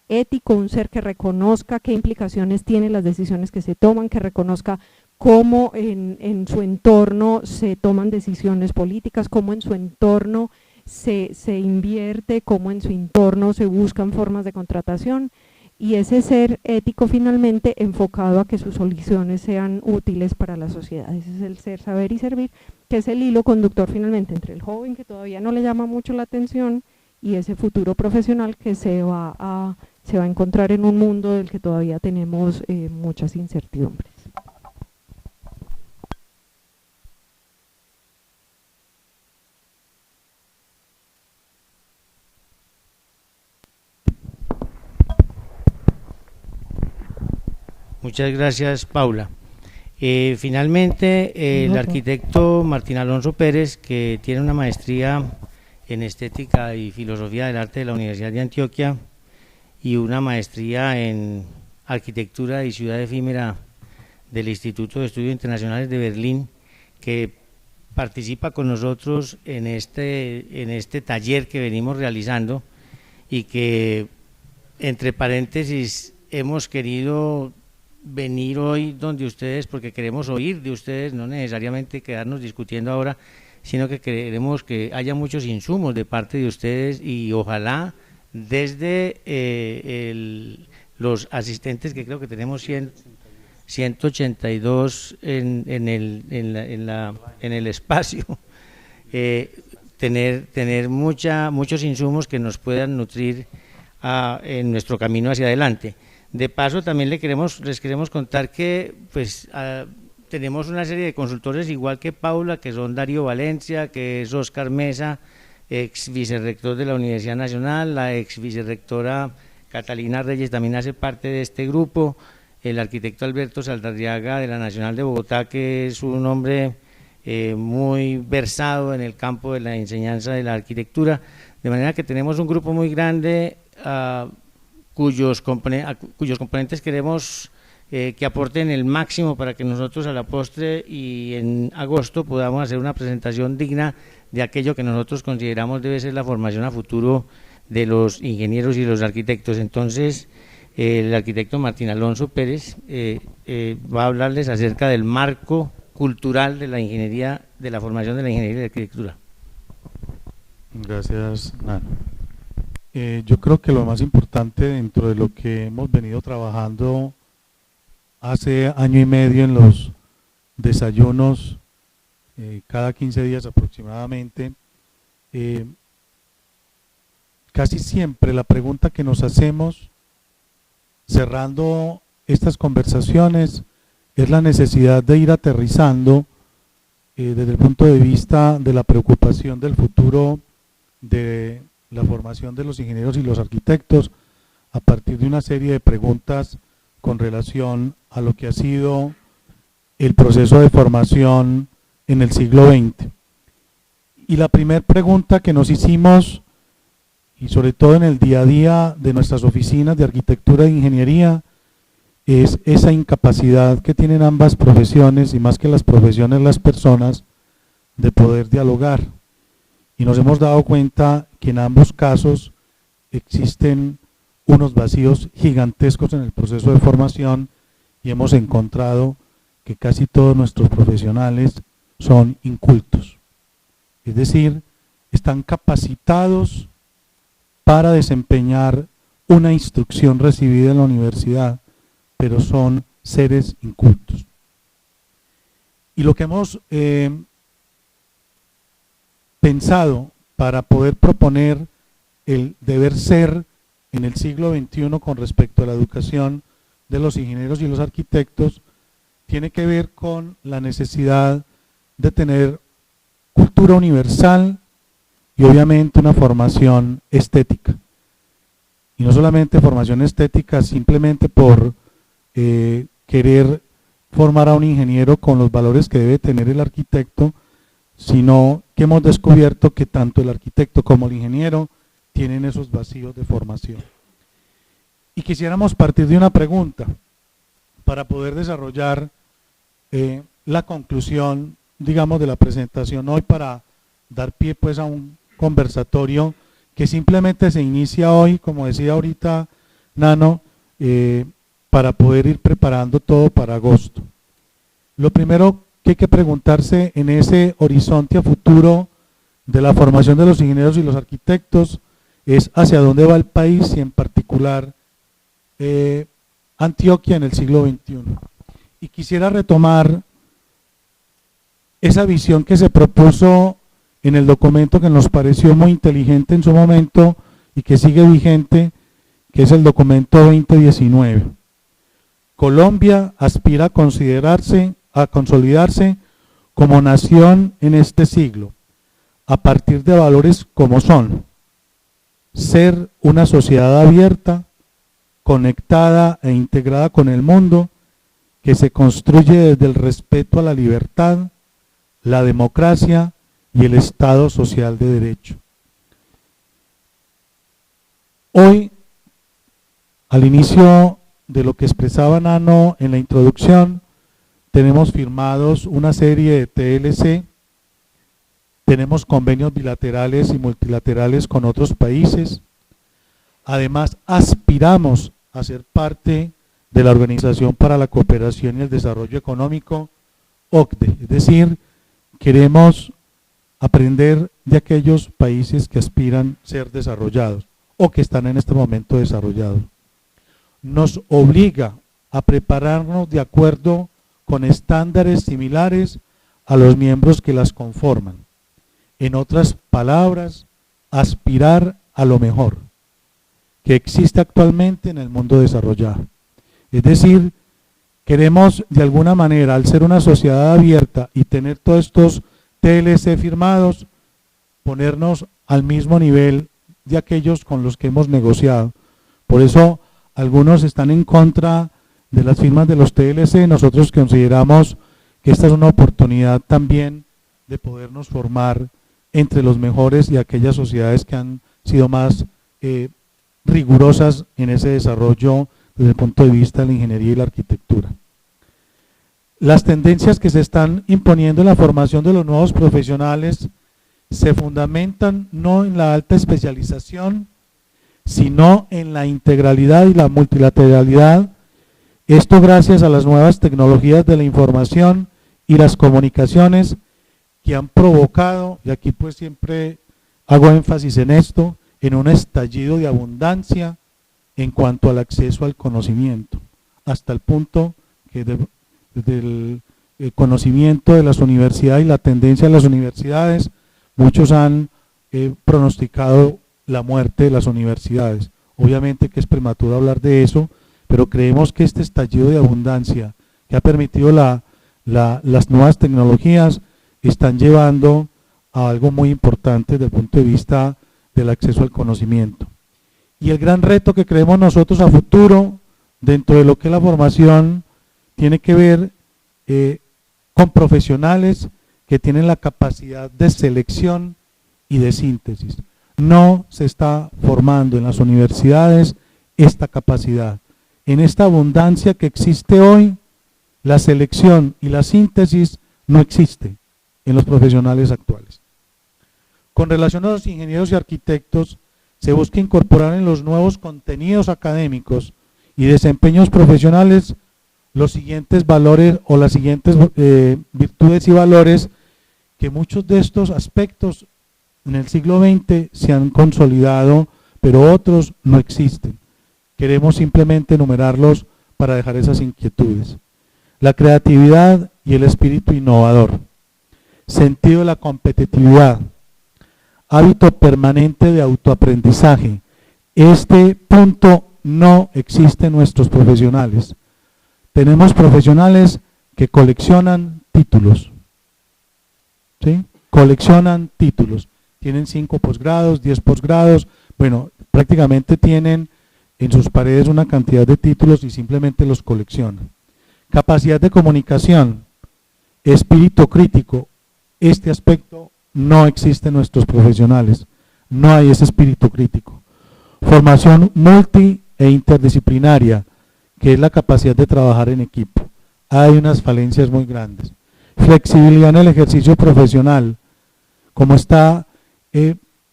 S4: ético, un ser que reconozca qué implicaciones tienen las decisiones que se toman, que reconozca cómo en su entorno se toman decisiones políticas, cómo en su entorno se invierte, cómo en su entorno se buscan formas de contratación, y ese ser ético finalmente enfocado a que sus soluciones sean útiles para la sociedad. Ese es el ser, saber y servir, que es el hilo conductor finalmente entre el joven que todavía no le llama mucho la atención y ese futuro profesional que se va a encontrar en un mundo del que todavía tenemos muchas incertidumbres.
S1: Muchas gracias, Paula. Finalmente, el arquitecto Martín Alonso Pérez, que tiene una maestría en Estética y Filosofía del Arte de la Universidad de Antioquia y una maestría en Arquitectura y Ciudad Efímera del Instituto de Estudios Internacionales de Berlín, que participa con nosotros en este taller que venimos realizando y que, entre paréntesis, hemos querido venir hoy donde ustedes porque queremos oír de ustedes, no necesariamente quedarnos discutiendo ahora, sino que queremos que haya muchos insumos de parte de ustedes y ojalá desde los asistentes, que creo que tenemos 182 en el espacio, tener muchos insumos que nos puedan nutrir en nuestro camino hacia adelante. De paso, también les queremos contar que pues tenemos una serie de consultores igual que Paula, que son Darío Valencia, que es Oscar Mesa, ex vicerrector de la Universidad Nacional, la ex vicerrectora Catalina Reyes también hace parte de este grupo, el arquitecto Alberto Saldarriaga de la Nacional de Bogotá, que es un hombre muy versado en el campo de la enseñanza de la arquitectura, de manera que tenemos un grupo muy grande cuyos componentes queremos que aporten el máximo para que nosotros a la postre y en agosto podamos hacer una presentación digna de aquello que nosotros consideramos debe ser la formación a futuro de los ingenieros y los arquitectos. Entonces, el arquitecto Martín Alonso Pérez va a hablarles acerca del marco cultural de la ingeniería, de la formación de la ingeniería y la arquitectura.
S5: Gracias, Nano. Yo creo que lo más importante dentro de lo que hemos venido trabajando hace año y medio en los desayunos, cada 15 días aproximadamente, casi siempre la pregunta que nos hacemos cerrando estas conversaciones es la necesidad de ir aterrizando desde el punto de vista de la preocupación del futuro de la formación de los ingenieros y los arquitectos, a partir de una serie de preguntas con relación a lo que ha sido el proceso de formación en el siglo XX. Y la primera pregunta que nos hicimos, y sobre todo en el día a día de nuestras oficinas de arquitectura e ingeniería, es esa incapacidad que tienen ambas profesiones, y más que las profesiones, las personas, de poder dialogar. Y nos hemos dado cuenta que en ambos casos existen unos vacíos gigantescos en el proceso de formación, y hemos encontrado que casi todos nuestros profesionales son incultos. Es decir, están capacitados para desempeñar una instrucción recibida en la universidad, pero son seres incultos. Y lo que hemos pensado para poder proponer el deber ser en el siglo XXI con respecto a la educación de los ingenieros y los arquitectos tiene que ver con la necesidad de tener cultura universal y obviamente una formación estética. Y no solamente formación estética simplemente por querer formar a un ingeniero con los valores que debe tener el arquitecto, sino que hemos descubierto que tanto el arquitecto como el ingeniero tienen esos vacíos de formación. Y quisiéramos partir de una pregunta para poder desarrollar la conclusión, digamos, de la presentación hoy, para dar pie pues a un conversatorio que simplemente se inicia hoy, como decía ahorita Nano, para poder ir preparando todo para agosto. Lo primero que hay que preguntarse en ese horizonte a futuro de la formación de los ingenieros y los arquitectos es hacia dónde va el país, y en particular Antioquia en el siglo XXI. Y quisiera retomar esa visión que se propuso en el documento que nos pareció muy inteligente en su momento y que sigue vigente, que es el documento 2019. Colombia aspira a consolidarse como nación en este siglo, a partir de valores como son: ser una sociedad abierta, conectada e integrada con el mundo, que se construye desde el respeto a la libertad, la democracia y el Estado social de derecho. Hoy, al inicio de lo que expresaba Nano en la introducción, tenemos firmados una serie de TLC, tenemos convenios bilaterales y multilaterales con otros países. Además, aspiramos a ser parte de la Organización para la Cooperación y el Desarrollo Económico, OCDE, es decir, queremos aprender de aquellos países que aspiran a ser desarrollados o que están en este momento desarrollados. Nos obliga a prepararnos de acuerdo con estándares similares a los miembros que las conforman. En otras palabras, aspirar a lo mejor que existe actualmente en el mundo desarrollado. Es decir, queremos de alguna manera, al ser una sociedad abierta y tener todos estos TLC firmados, ponernos al mismo nivel de aquellos con los que hemos negociado. Por eso algunos están en contra de las firmas de los TLC. Nosotros consideramos que esta es una oportunidad también de podernos formar entre los mejores y aquellas sociedades que han sido más rigurosas en ese desarrollo desde el punto de vista de la ingeniería y la arquitectura. Las tendencias que se están imponiendo en la formación de los nuevos profesionales se fundamentan no en la alta especialización, sino en la integralidad y la multilateralidad. Esto gracias a las nuevas tecnologías de la información y las comunicaciones que han provocado, y aquí pues siempre hago énfasis en esto, en un estallido de abundancia en cuanto al acceso al conocimiento, hasta el punto que desde el conocimiento de las universidades y la tendencia de las universidades, muchos han pronosticado la muerte de las universidades. Obviamente que es prematuro hablar de eso, pero creemos que este estallido de abundancia que ha permitido las nuevas tecnologías están llevando a algo muy importante desde el punto de vista del acceso al conocimiento. Y el gran reto que creemos nosotros a futuro, dentro de lo que es la formación, tiene que ver con profesionales que tienen la capacidad de selección y de síntesis. No se está formando en las universidades esta capacidad. En esta abundancia que existe hoy, la selección y la síntesis no existe en los profesionales actuales. Con relación a los ingenieros y arquitectos, se busca incorporar en los nuevos contenidos académicos y desempeños profesionales los siguientes valores o las siguientes virtudes y valores, que muchos de estos aspectos en el siglo XX se han consolidado, pero otros no existen. Queremos simplemente enumerarlos para dejar esas inquietudes. La creatividad y el espíritu innovador, sentido de la competitividad, hábito permanente de autoaprendizaje. Este punto no existe en nuestros profesionales. Tenemos profesionales que coleccionan títulos, ¿sí? Coleccionan títulos. Tienen 5 posgrados, 10 posgrados, bueno, prácticamente tienen en sus paredes una cantidad de títulos y simplemente los coleccionan. Capacidad de comunicación, espíritu crítico, este aspecto no existe en nuestros profesionales, no hay ese espíritu crítico. Formación multi e interdisciplinaria, que es la capacidad de trabajar en equipo. Hay unas falencias muy grandes. Flexibilidad en el ejercicio profesional, como está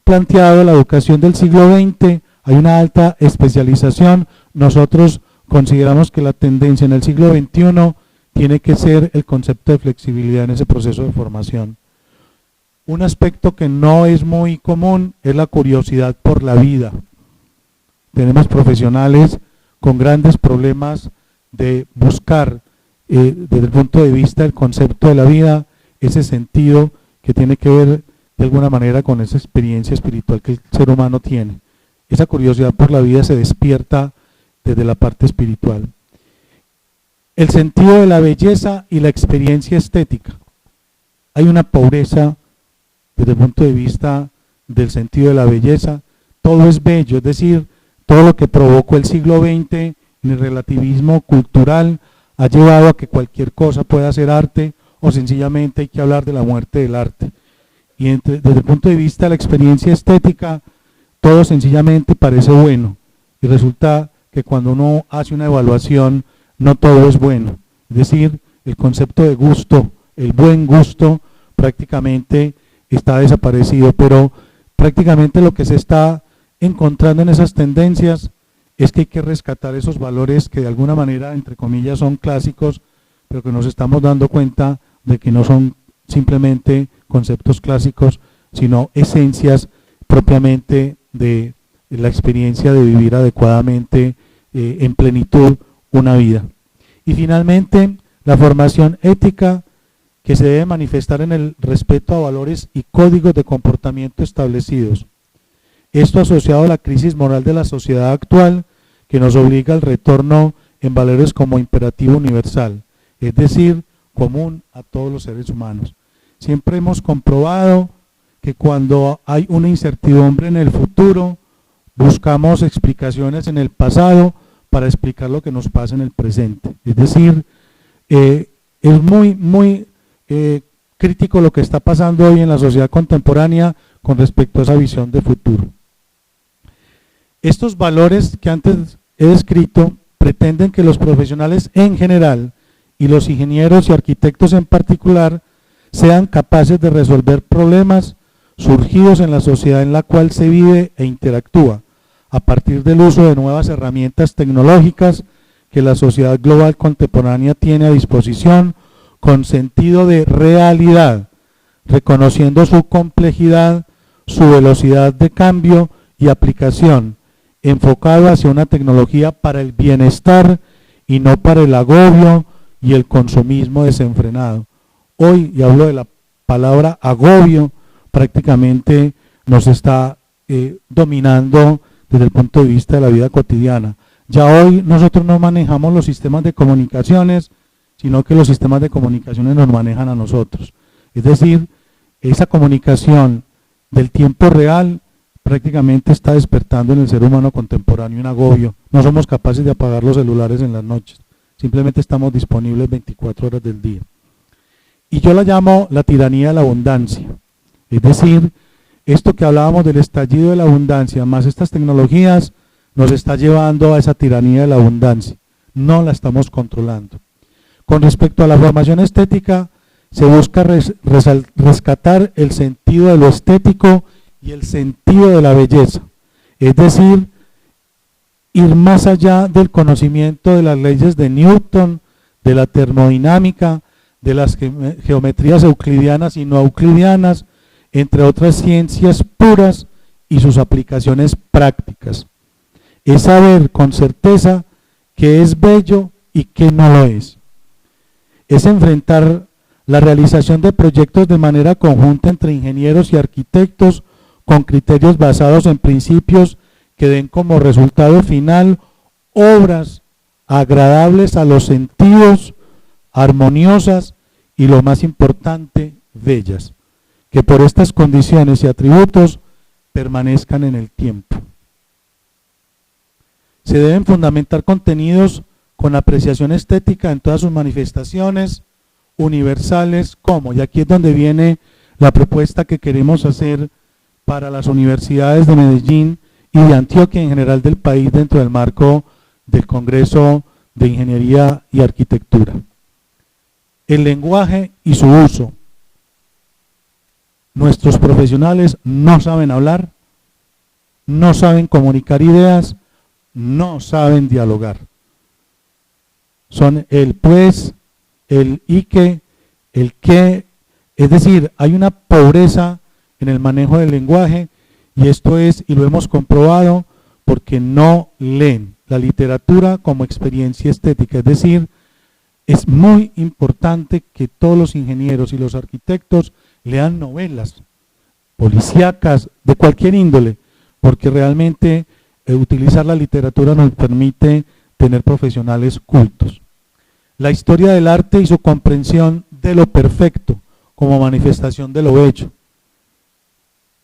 S5: planteado la educación del siglo XX, hay una alta especialización. Nosotros consideramos que la tendencia en el siglo XXI tiene que ser el concepto de flexibilidad en ese proceso de formación. Un aspecto que no es muy común es la curiosidad por la vida. Tenemos profesionales con grandes problemas de buscar desde el punto de vista del concepto de la vida, ese sentido que tiene que ver de alguna manera con esa experiencia espiritual que el ser humano tiene. Esa curiosidad por la vida se despierta desde la parte espiritual. El sentido de la belleza y la experiencia estética. Hay una pobreza desde el punto de vista del sentido de la belleza. Todo es bello, es decir, todo lo que provocó el siglo XX en el relativismo cultural ha llevado a que cualquier cosa pueda ser arte, o sencillamente hay que hablar de la muerte del arte. Y desde el punto de vista de la experiencia estética, todo sencillamente parece bueno, y resulta que cuando uno hace una evaluación, no todo es bueno. Es decir, el concepto de gusto, el buen gusto, prácticamente está desaparecido, pero prácticamente lo que se está encontrando en esas tendencias es que hay que rescatar esos valores que de alguna manera, entre comillas, son clásicos, pero que nos estamos dando cuenta de que no son simplemente conceptos clásicos, sino esencias propiamente de la experiencia de vivir adecuadamente en plenitud una vida. Y finalmente, la formación ética, que se debe manifestar en el respeto a valores y códigos de comportamiento establecidos. Esto asociado a la crisis moral de la sociedad actual, que nos obliga al retorno en valores como imperativo universal, es decir, común a todos los seres humanos. Siempre hemos comprobado que cuando hay una incertidumbre en el futuro, buscamos explicaciones en el pasado para explicar lo que nos pasa en el presente. Es decir, es muy crítico lo que está pasando hoy en la sociedad contemporánea con respecto a esa visión de futuro. Estos valores que antes he descrito pretenden que los profesionales en general y los ingenieros y arquitectos en particular sean capaces de resolver problemas surgidos en la sociedad en la cual se vive e interactúa, a partir del uso de nuevas herramientas tecnológicas que la sociedad global contemporánea tiene a disposición, con sentido de realidad, reconociendo su complejidad, su velocidad de cambio y aplicación, enfocado hacia una tecnología para el bienestar y no para el agobio y el consumismo desenfrenado. Hoy, y hablo de la palabra agobio, prácticamente nos está dominando desde el punto de vista de la vida cotidiana. Ya hoy nosotros no manejamos los sistemas de comunicaciones, sino que los sistemas de comunicaciones nos manejan a nosotros. Es decir, esa comunicación del tiempo real prácticamente está despertando en el ser humano contemporáneo un agobio. No somos capaces de apagar los celulares en las noches, simplemente estamos disponibles 24 horas del día. Y yo la llamo la tiranía de la abundancia. Es decir, esto que hablábamos del estallido de la abundancia, más estas tecnologías, nos está llevando a esa tiranía de la abundancia. No la estamos controlando. Con respecto a la formación estética, se busca rescatar el sentido de lo estético y el sentido de la belleza. Es decir, ir más allá del conocimiento de las leyes de Newton, de la termodinámica, de las geometrías euclidianas y no euclidianas, entre otras ciencias puras y sus aplicaciones prácticas. Es saber con certeza qué es bello y qué no lo es. Es enfrentar la realización de proyectos de manera conjunta entre ingenieros y arquitectos con criterios basados en principios que den como resultado final obras agradables a los sentidos, armoniosas y, lo más importante, bellas, que por estas condiciones y atributos permanezcan en el tiempo. Se deben fundamentar contenidos con apreciación estética en todas sus manifestaciones universales, como, y aquí es donde viene la propuesta que queremos hacer para las universidades de Medellín y de Antioquia en general del país dentro del marco del Congreso de Ingeniería y Arquitectura. El lenguaje y su uso. Nuestros profesionales no saben hablar, no saben comunicar ideas, no saben dialogar. Son el pues, el y que, el qué, es decir, hay una pobreza en el manejo del lenguaje y esto es, y lo hemos comprobado, porque no leen la literatura como experiencia estética, es decir, es muy importante que todos los ingenieros y los arquitectos lean novelas policíacas de cualquier índole, porque realmente utilizar la literatura nos permite tener profesionales cultos. La historia del arte y su comprensión de lo perfecto como manifestación de lo bello.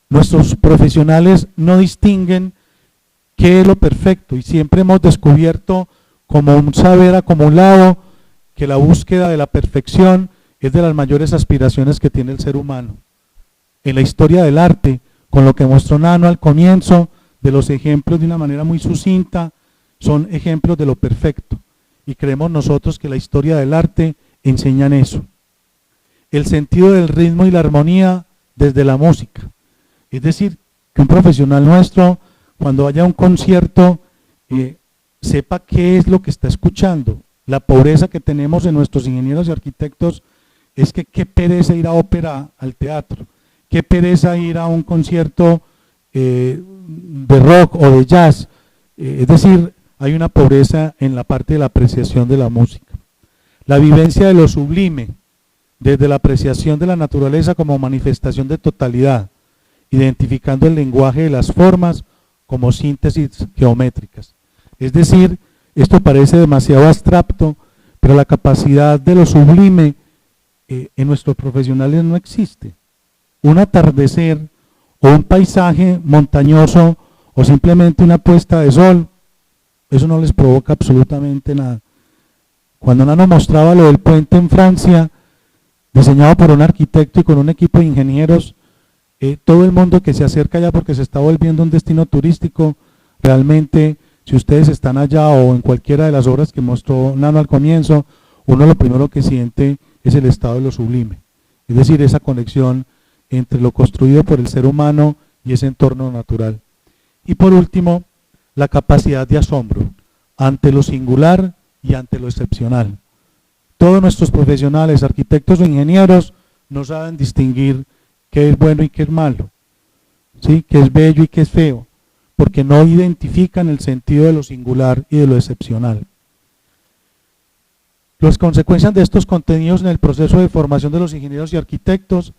S5: Nuestros profesionales no distinguen qué es lo perfecto y siempre hemos descubierto como un saber acumulado que la búsqueda de la perfección es de las mayores aspiraciones que tiene el ser humano. En la historia del arte, con lo que mostró Nano al comienzo, de los ejemplos de una manera muy sucinta, son ejemplos de lo perfecto. Y creemos nosotros que la historia del arte enseñan eso. El sentido del ritmo y la armonía desde la música. Es decir, que un profesional nuestro, cuando vaya a un concierto, sepa qué es lo que está escuchando. La pobreza que tenemos en nuestros ingenieros y arquitectos es que qué pereza ir a ópera, al teatro, qué pereza ir a un concierto de rock o de jazz. Es decir, hay una pobreza en la parte de la apreciación de la música. La vivencia de lo sublime, desde la apreciación de la naturaleza como manifestación de totalidad, identificando el lenguaje de las formas como síntesis geométricas. Es decir, esto parece demasiado abstracto, pero la capacidad de lo sublime en nuestros profesionales no existe. Un atardecer o un paisaje montañoso o simplemente una puesta de sol, eso no les provoca absolutamente nada. Cuando Nano mostraba lo del puente en Francia, diseñado por un arquitecto y con un equipo de ingenieros, todo el mundo que se acerca allá porque se está volviendo un destino turístico, realmente, si ustedes están allá o en cualquiera de las obras que mostró Nano al comienzo, uno lo primero que siente es el estado de lo sublime, es decir, esa conexión entre lo construido por el ser humano y ese entorno natural. Y por último, la capacidad de asombro ante lo singular y ante lo excepcional. Todos nuestros profesionales, arquitectos o ingenieros, no saben distinguir qué es bueno y qué es malo, ¿sí? Qué es bello y qué es feo, porque no identifican el sentido de lo singular y de lo excepcional. Las consecuencias de estos contenidos en el proceso de formación de los ingenieros y arquitectos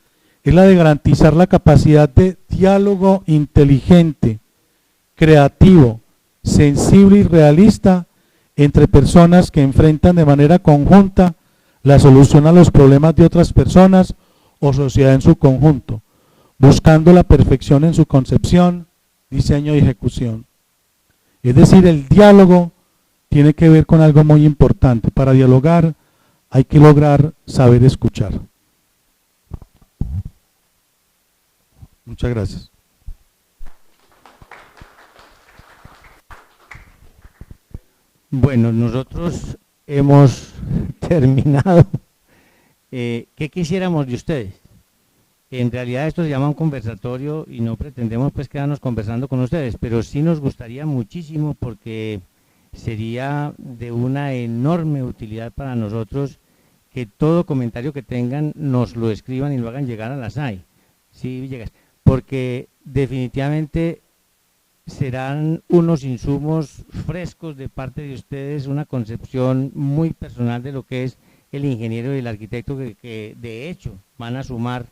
S5: es la de garantizar la capacidad de diálogo inteligente, creativo, sensible y realista entre personas que enfrentan de manera conjunta la solución a los problemas de otras personas o sociedad en su conjunto, buscando la perfección en su concepción, diseño y ejecución. Es decir, el diálogo tiene que ver con algo muy importante. Para dialogar hay que lograr saber escuchar. Muchas gracias.
S1: Bueno, nosotros hemos terminado. ¿Qué quisiéramos de ustedes? En realidad esto se llama un conversatorio y no pretendemos pues quedarnos conversando con ustedes, pero sí nos gustaría muchísimo porque sería de una enorme utilidad para nosotros que todo comentario que tengan nos lo escriban y lo hagan llegar a la SAI. Sí, Villegas, porque definitivamente serán unos insumos frescos de parte de ustedes, una concepción muy personal de lo que es el ingeniero y el arquitecto que de hecho van a sumar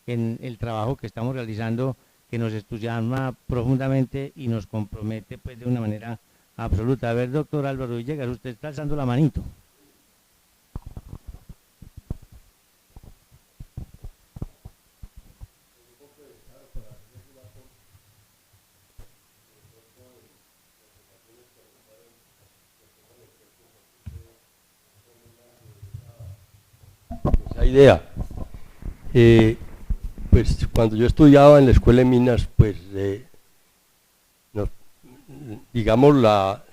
S1: en el trabajo que estamos realizando, que nos entusiasma profundamente y nos compromete pues de una manera absoluta. A ver, doctor Álvaro Villegas, usted está alzando la manito.
S6: Esa idea. Pues cuando yo estudiaba en la Escuela de Minas, pues digamos,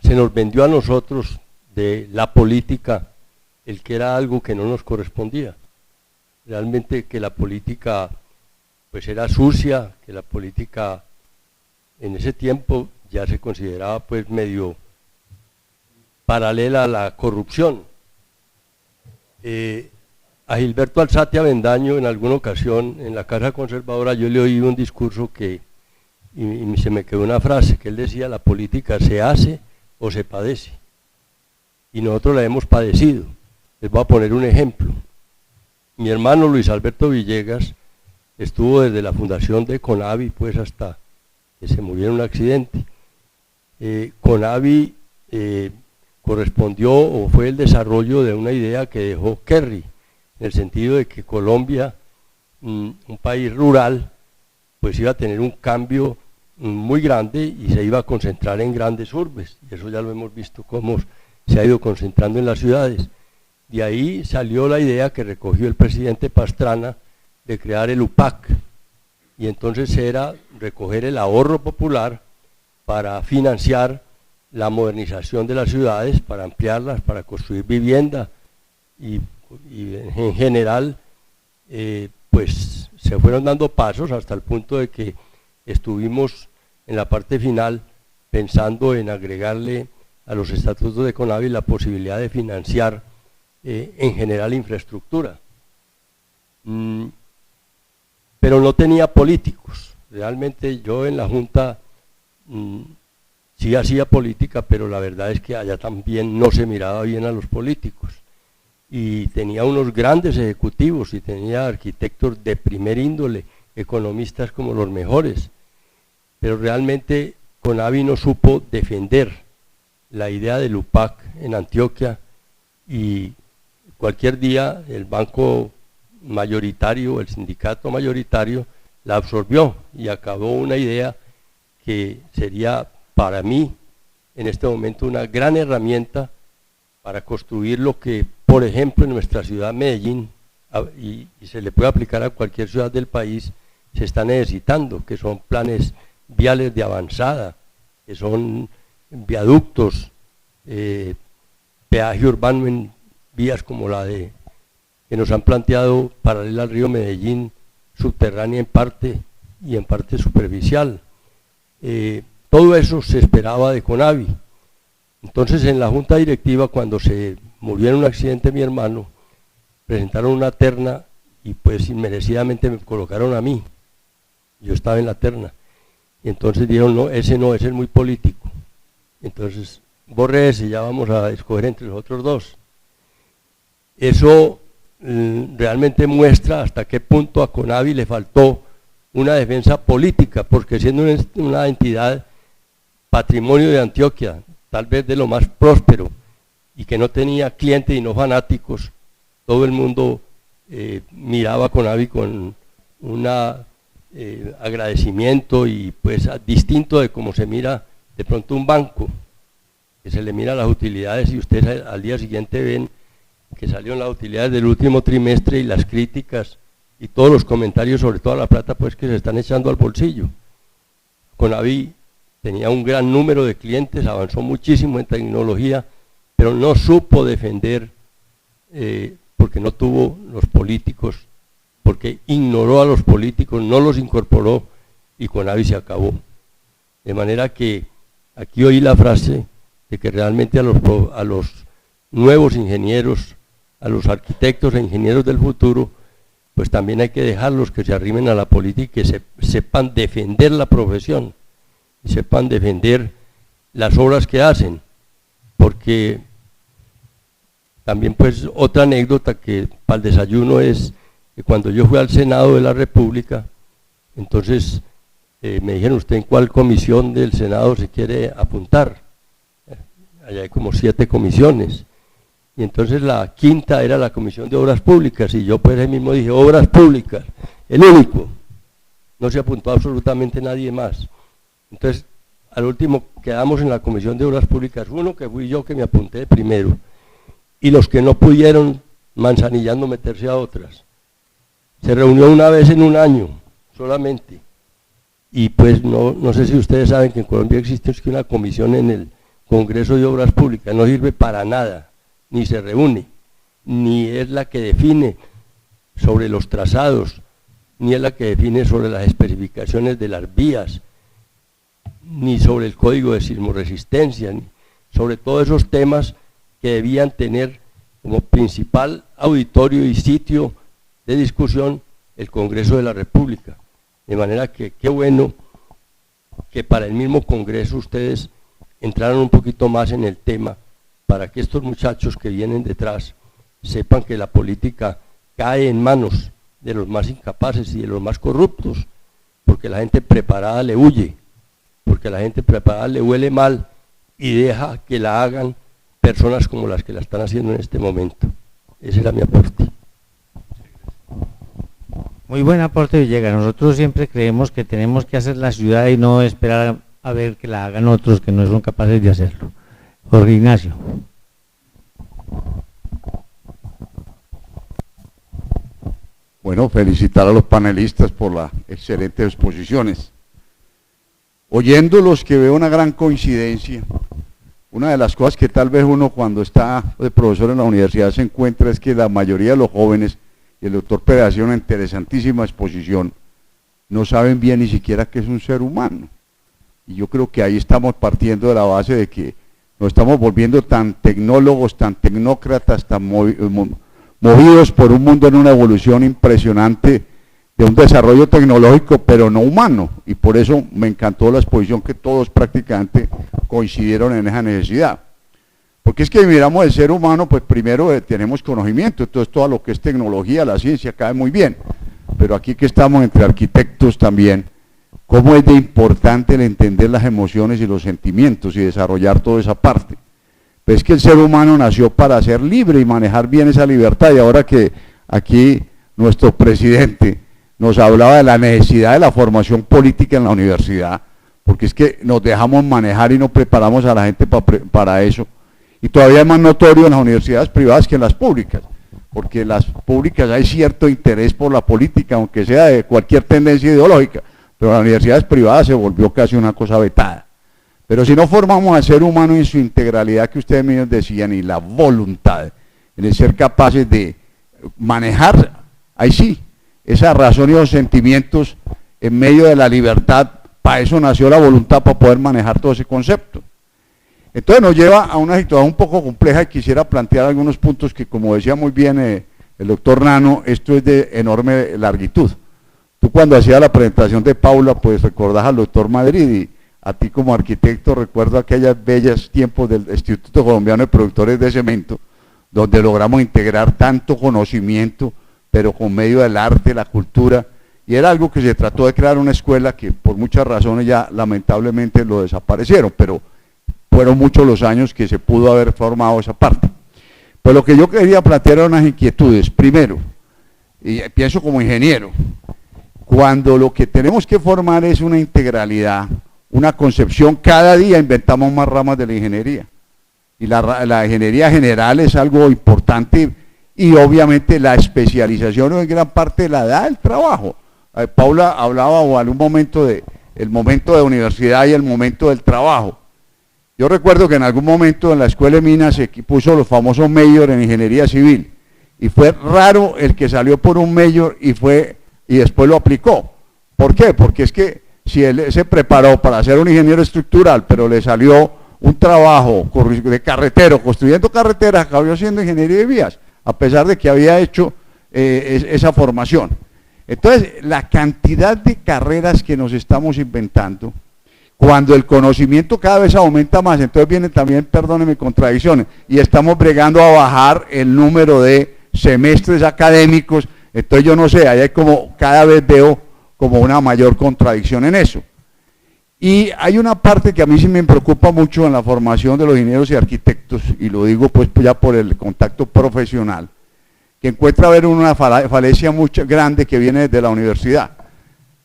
S6: se nos vendió a nosotros de la política el que era algo que no nos correspondía. Realmente que la política pues era sucia, que la política en ese tiempo ya se consideraba pues medio paralela a la corrupción. A Gilberto Alzate Avendaño en alguna ocasión en la Casa Conservadora yo le oí un discurso y se me quedó una frase que él decía: la política se hace o se padece, y nosotros la hemos padecido. Les voy a poner un ejemplo. Mi hermano Luis Alberto Villegas estuvo desde la fundación de CONAVI pues hasta que se murió en un accidente. CONAVI correspondió o fue el desarrollo de una idea que dejó Kerry, en el sentido de que Colombia, un país rural, pues iba a tener un cambio muy grande y se iba a concentrar en grandes urbes, y eso ya lo hemos visto cómo se ha ido concentrando en las ciudades. De ahí salió la idea que recogió el presidente Pastrana de crear el UPAC, y entonces era recoger el ahorro popular para financiar la modernización de las ciudades, para ampliarlas, para construir vivienda, y en general pues se fueron dando pasos hasta el punto de que estuvimos en la parte final pensando en agregarle a los estatutos de CONAVI la posibilidad de financiar en general infraestructura. Pero no tenía políticos. Realmente yo en la Junta sí hacía política, pero la verdad es que allá también no se miraba bien a los políticos. Y tenía unos grandes ejecutivos y tenía arquitectos de primer índole, economistas como los mejores, pero realmente CONAVI no supo defender la idea del UPAC en Antioquia, y cualquier día el banco mayoritario, el sindicato mayoritario, la absorbió y acabó una idea que sería para mí en este momento una gran herramienta para construir lo que, por ejemplo, en nuestra ciudad Medellín, y se le puede aplicar a cualquier ciudad del país, se está necesitando, que son planes viales de avanzada, que son viaductos, peaje urbano en vías como la que nos han planteado paralela al río Medellín, subterránea en parte y en parte superficial. Todo eso se esperaba de CONAVI. Entonces en la junta directiva, cuando se murió en un accidente mi hermano, presentaron una terna y pues inmerecidamente me colocaron a mí. Yo estaba en la terna. Y entonces dijeron: no, ese es muy político. Entonces borré ese, ya vamos a escoger entre los otros dos. Eso realmente muestra hasta qué punto a CONAVI le faltó una defensa política, porque siendo una entidad patrimonio de Antioquia, tal vez de lo más próspero, y que no tenía clientes y no fanáticos, todo el mundo miraba Conavi con un agradecimiento y pues distinto de cómo se mira de pronto un banco, que se le mira las utilidades y ustedes al día siguiente ven que salieron las utilidades del último trimestre y las críticas y todos los comentarios sobre toda la plata pues que se están echando al bolsillo. Conavi tenía un gran número de clientes, avanzó muchísimo en tecnología, pero no supo defender porque no tuvo los políticos, porque ignoró a los políticos, no los incorporó y Conavi se acabó. De manera que aquí oí la frase de que realmente a los nuevos ingenieros, a los arquitectos e ingenieros del futuro, pues también hay que dejarlos que se arrimen a la política y que sepan defender la profesión, y sepan defender las obras que hacen, porque también pues otra anécdota que para el desayuno es que cuando yo fui al Senado de la República, entonces me dijeron, ¿usted en cuál comisión del Senado se quiere apuntar? Allá hay como 7 comisiones, y entonces la quinta era la Comisión de Obras Públicas, y yo pues ahí mismo dije, Obras Públicas, el único, no se apuntó absolutamente nadie más. Entonces, al último quedamos en la Comisión de Obras Públicas, uno que fui yo que me apunté primero, y los que no pudieron manzanillando meterse a otras. Se reunió una vez en un año, solamente, y pues no sé si ustedes saben que en Colombia existe una comisión en el Congreso de Obras Públicas, no sirve para nada, ni se reúne, ni es la que define sobre los trazados, ni es la que define sobre las especificaciones de las vías, ni sobre el código de sismoresistencia, ni sobre todos esos temas que debían tener como principal auditorio y sitio de discusión el Congreso de la República. De manera que qué bueno que para el mismo Congreso ustedes entraron un poquito más en el tema, para que estos muchachos que vienen detrás sepan que la política cae en manos de los más incapaces y de los más corruptos, porque la gente preparada le huye, porque la gente preparada le huele mal y deja que la hagan personas como las que la están haciendo en este momento. Ese era mi aporte.
S1: Muy buen aporte, Villegas. Nosotros siempre creemos que tenemos que hacer la ciudad y no esperar a ver que la hagan otros que no son capaces de hacerlo. Jorge Ignacio.
S7: Bueno, felicitar a los panelistas por las excelentes exposiciones. Oyéndolos que veo una gran coincidencia. Una de las cosas que tal vez uno cuando está de profesor en la universidad se encuentra es que la mayoría de los jóvenes, y el doctor Pérez hacía una interesantísima exposición, no saben bien ni siquiera qué es un ser humano. Y yo creo que ahí estamos partiendo de la base de que nos estamos volviendo tan tecnólogos, tan tecnócratas, tan movidos por un mundo en una evolución impresionante de un desarrollo tecnológico, pero no humano. Y por eso me encantó la exposición que todos prácticamente coincidieron en esa necesidad. Porque es que miramos el ser humano, pues primero tenemos conocimiento, entonces todo lo que es tecnología, la ciencia cae muy bien. Pero aquí que estamos entre arquitectos también, cómo es de importante el entender las emociones y los sentimientos y desarrollar toda esa parte. Pues es que el ser humano nació para ser libre y manejar bien esa libertad, y ahora que aquí nuestro presidente nos hablaba de la necesidad de la formación política en la universidad, porque es que nos dejamos manejar y no preparamos a la gente para eso, y todavía es más notorio en las universidades privadas que en las públicas, porque en las públicas hay cierto interés por la política, aunque sea de cualquier tendencia ideológica, pero en las universidades privadas se volvió casi una cosa vetada. Pero si no formamos al ser humano en su integralidad, que ustedes mismos decían, y la voluntad, en el ser capaces de manejar, ahí sí, esa razón y los sentimientos en medio de la libertad, para eso nació la voluntad, para poder manejar todo ese concepto. Entonces nos lleva a una situación un poco compleja y quisiera plantear algunos puntos que, como decía muy bien el doctor Nano, esto es de enorme largitud. Tú cuando hacías la presentación de Paula, pues recordás al doctor Madrid, y a ti como arquitecto recuerdo aquellos bellos tiempos del Instituto Colombiano de Productores de Cemento, donde logramos integrar tanto conocimiento, pero con medio del arte, la cultura, y era algo que se trató de crear una escuela que por muchas razones ya lamentablemente lo desaparecieron, pero fueron muchos los años que se pudo haber formado esa parte. Pues lo que yo quería plantear eran unas inquietudes. Primero, y pienso como ingeniero, cuando lo que tenemos que formar es una integralidad, una concepción, cada día inventamos más ramas de la ingeniería. Y la ingeniería general es algo importante y obviamente la especialización en gran parte la da el trabajo. Paula hablaba en algún momento de el momento de universidad y el momento del trabajo. Yo recuerdo que en algún momento en la Escuela de Minas se puso los famosos major en ingeniería civil y fue raro el que salió por un major y después lo aplicó. ¿Por qué? Porque es que si él se preparó para ser un ingeniero estructural, pero le salió un trabajo de carretero, construyendo carreteras, acabó siendo ingeniería de vías, a pesar de que había hecho esa formación. Entonces, la cantidad de carreras que nos estamos inventando, cuando el conocimiento cada vez aumenta más, entonces vienen también, perdónenme, contradicciones, y estamos bregando a bajar el número de semestres académicos, entonces yo no sé, ahí hay como, cada vez veo como una mayor contradicción en eso. Y hay una parte que a mí sí me preocupa mucho en la formación de los ingenieros y arquitectos, y lo digo pues ya por el contacto profesional, que encuentra haber una falencia muy grande que viene desde la universidad.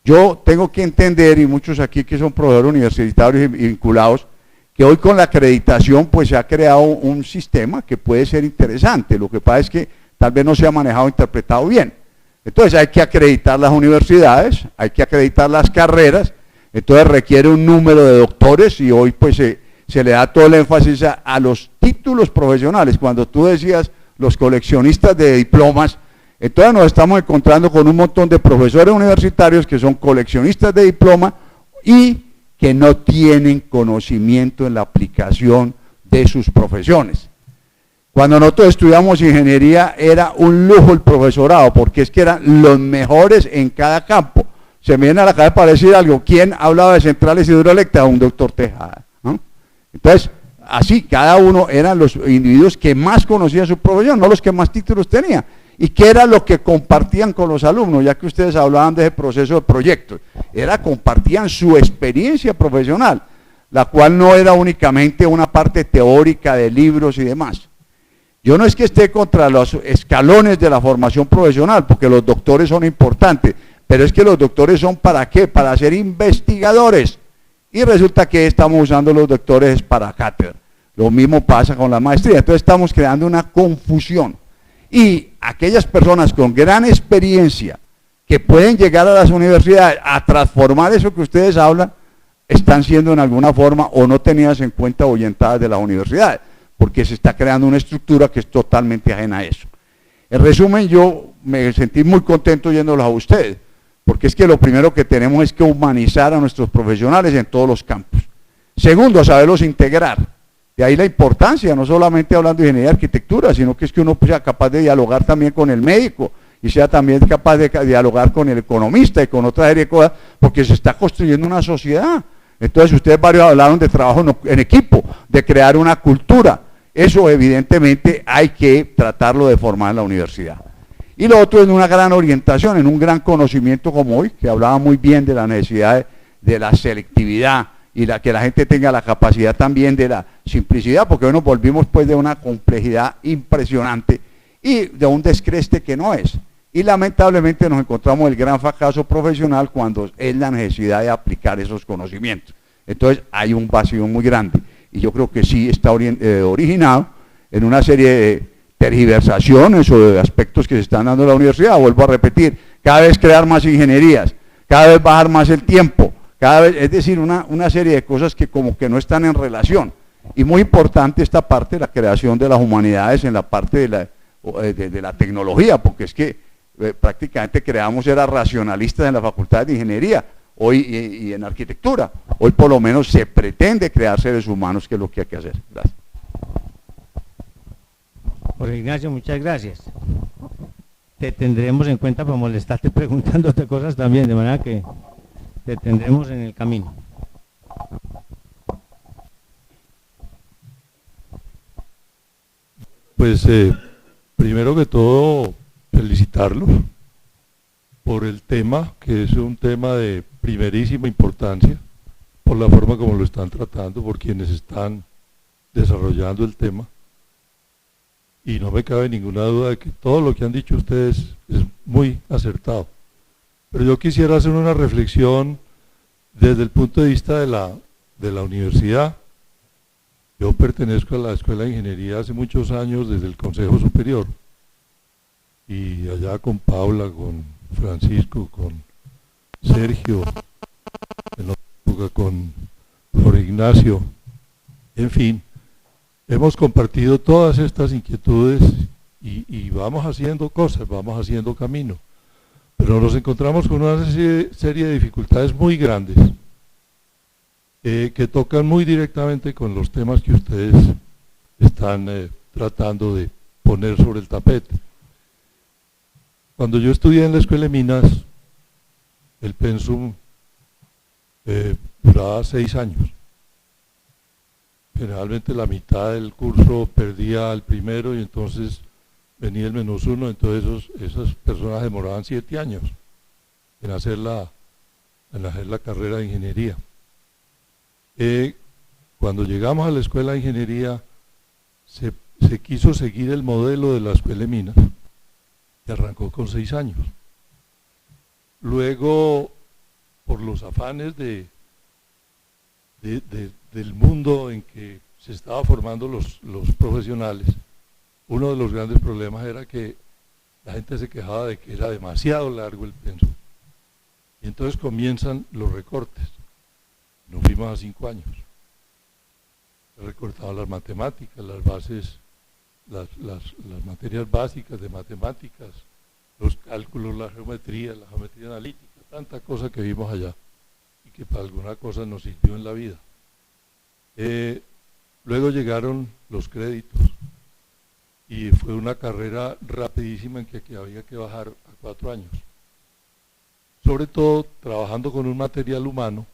S7: Yo tengo que entender, y muchos aquí que son profesores universitarios y vinculados, que hoy con la acreditación pues se ha creado un sistema que puede ser interesante, lo que pasa es que tal vez no se ha manejado o interpretado bien. Entonces hay que acreditar las universidades, hay que acreditar las carreras, entonces requiere un número de doctores y hoy pues se le da todo el énfasis a los títulos profesionales. Cuando tú decías los coleccionistas de diplomas, entonces nos estamos encontrando con un montón de profesores universitarios que son coleccionistas de diploma y que no tienen conocimiento en la aplicación de sus profesiones. Cuando nosotros estudiamos ingeniería era un lujo el profesorado, porque es que eran los mejores en cada campo. Se me viene a la cabeza para decir algo, ¿quién hablaba de centrales hidroeléctricas? Un doctor Tejada, ¿no? Entonces, así, cada uno eran los individuos que más conocían su profesión, no los que más títulos tenían. ¿Y qué era lo que compartían con los alumnos? Ya que ustedes hablaban de ese proceso de proyectos, compartían su experiencia profesional, la cual no era únicamente una parte teórica de libros y demás. Yo no es que esté contra los escalones de la formación profesional, porque los doctores son importantes, pero es que los doctores son ¿para qué? Para ser investigadores. Y resulta que estamos usando los doctores para cátedra. Lo mismo pasa con la maestría. Entonces estamos creando una confusión. Y aquellas personas con gran experiencia que pueden llegar a las universidades a transformar eso que ustedes hablan, están siendo en alguna forma o no tenidas en cuenta o orientadas de las universidades, porque se está creando una estructura que es totalmente ajena a eso. En resumen, yo me sentí muy contento yéndolos a ustedes, porque es que lo primero que tenemos es que humanizar a nuestros profesionales en todos los campos. Segundo, saberlos integrar. De ahí la importancia, no solamente hablando de ingeniería y arquitectura, sino que es que uno sea capaz de dialogar también con el médico y sea también capaz de dialogar con el economista y con otra serie de cosas, porque se está construyendo una sociedad. Entonces ustedes varios hablaron de trabajo en equipo, de crear una cultura. Eso evidentemente hay que tratarlo de formar en la universidad. Y lo otro es una gran orientación, en un gran conocimiento como hoy, que hablaba muy bien de la necesidad de la selectividad y que la gente tenga la capacidad también de la simplicidad, porque hoy nos volvimos pues de una complejidad impresionante y de un descreste que no es. Y lamentablemente nos encontramos el gran fracaso profesional cuando es la necesidad de aplicar esos conocimientos. Entonces hay un vacío muy grande y yo creo que sí está originado en una serie de tergiversaciones o de aspectos que se están dando en la universidad. Vuelvo a repetir, cada vez crear más ingenierías, cada vez bajar más el tiempo, cada vez, es decir, una serie de cosas que como que no están en relación. Y muy importante esta parte de la creación de las humanidades en la parte de la tecnología, porque es que prácticamente creamos era racionalistas en la facultad de ingeniería hoy y en arquitectura. Hoy por lo menos se pretende crear seres humanos, que es lo que hay que hacer. Gracias.
S1: Jorge Ignacio, muchas gracias. Te tendremos en cuenta para molestarte preguntándote cosas también, de manera que te tendremos en el camino.
S8: Pues primero que todo felicitarlos por el tema, que es un tema de primerísima importancia, por la forma como lo están tratando, por quienes están desarrollando el tema. Y no me cabe ninguna duda de que todo lo que han dicho ustedes es muy acertado. Pero yo quisiera hacer una reflexión desde el punto de vista de la universidad. Yo pertenezco a la Escuela de Ingeniería hace muchos años desde el Consejo Superior, y allá con Paula, con Francisco, con Sergio, en otra época con Jorge Ignacio, en fin, hemos compartido todas estas inquietudes y vamos haciendo cosas, vamos haciendo camino, pero nos encontramos con una serie de dificultades muy grandes que tocan muy directamente con los temas que ustedes están tratando de poner sobre el tapete. Cuando yo estudié en la Escuela de Minas, el pensum duraba 6 años. Generalmente la mitad del curso perdía al primero y entonces venía el -1, entonces esas personas demoraban 7 años en hacer la carrera de ingeniería. Cuando llegamos a la Escuela de Ingeniería se quiso seguir el modelo de la Escuela de Minas, que arrancó con 6 años. Luego, por los afanes del mundo en que se estaban formando los profesionales, uno de los grandes problemas era que la gente se quejaba de que era demasiado largo el pensum. Y entonces comienzan los recortes. Nos fuimos a 5 años. Se recortaban las matemáticas, las bases, las materias básicas de matemáticas, los cálculos, la geometría analítica, tanta cosa que vimos allá y que para alguna cosa nos sirvió en la vida. Luego llegaron los créditos y fue una carrera rapidísima en que había que bajar a 4 años. Sobre todo trabajando con un material humano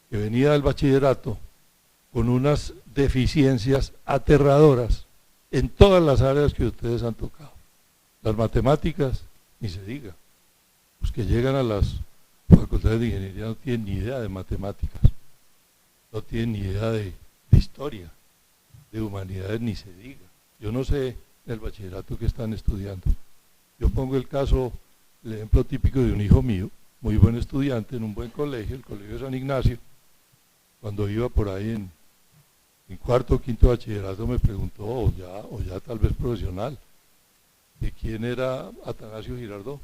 S8: que venía del bachillerato con unas deficiencias aterradoras en todas las áreas que ustedes han tocado. Las matemáticas, ni se diga. Los que llegan a las facultades de ingeniería no tienen ni idea de matemáticas, no tienen ni idea de historia, de humanidades, ni se diga. Yo no sé en el bachillerato que están estudiando. Yo pongo el ejemplo típico de un hijo mío, muy buen estudiante en un buen colegio, el Colegio de San Ignacio. Cuando iba por ahí en 4º o 5º bachillerato me preguntó, o ya tal vez profesional, de quién era Atanasio Girardot,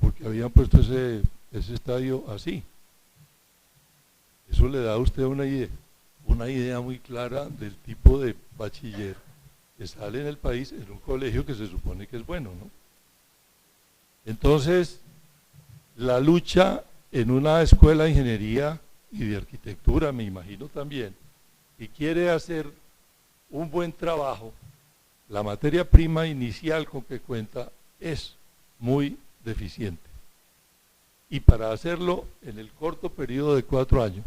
S8: porque habían puesto ese estadio así. Eso le da a usted una idea muy clara del tipo de bachiller que sale en el país en un colegio que se supone que es bueno, ¿no? Entonces, la lucha en una escuela de ingeniería y de arquitectura, me imagino también, y quiere hacer un buen trabajo, la materia prima inicial con que cuenta es muy deficiente. Y para hacerlo en el corto periodo de 4 años,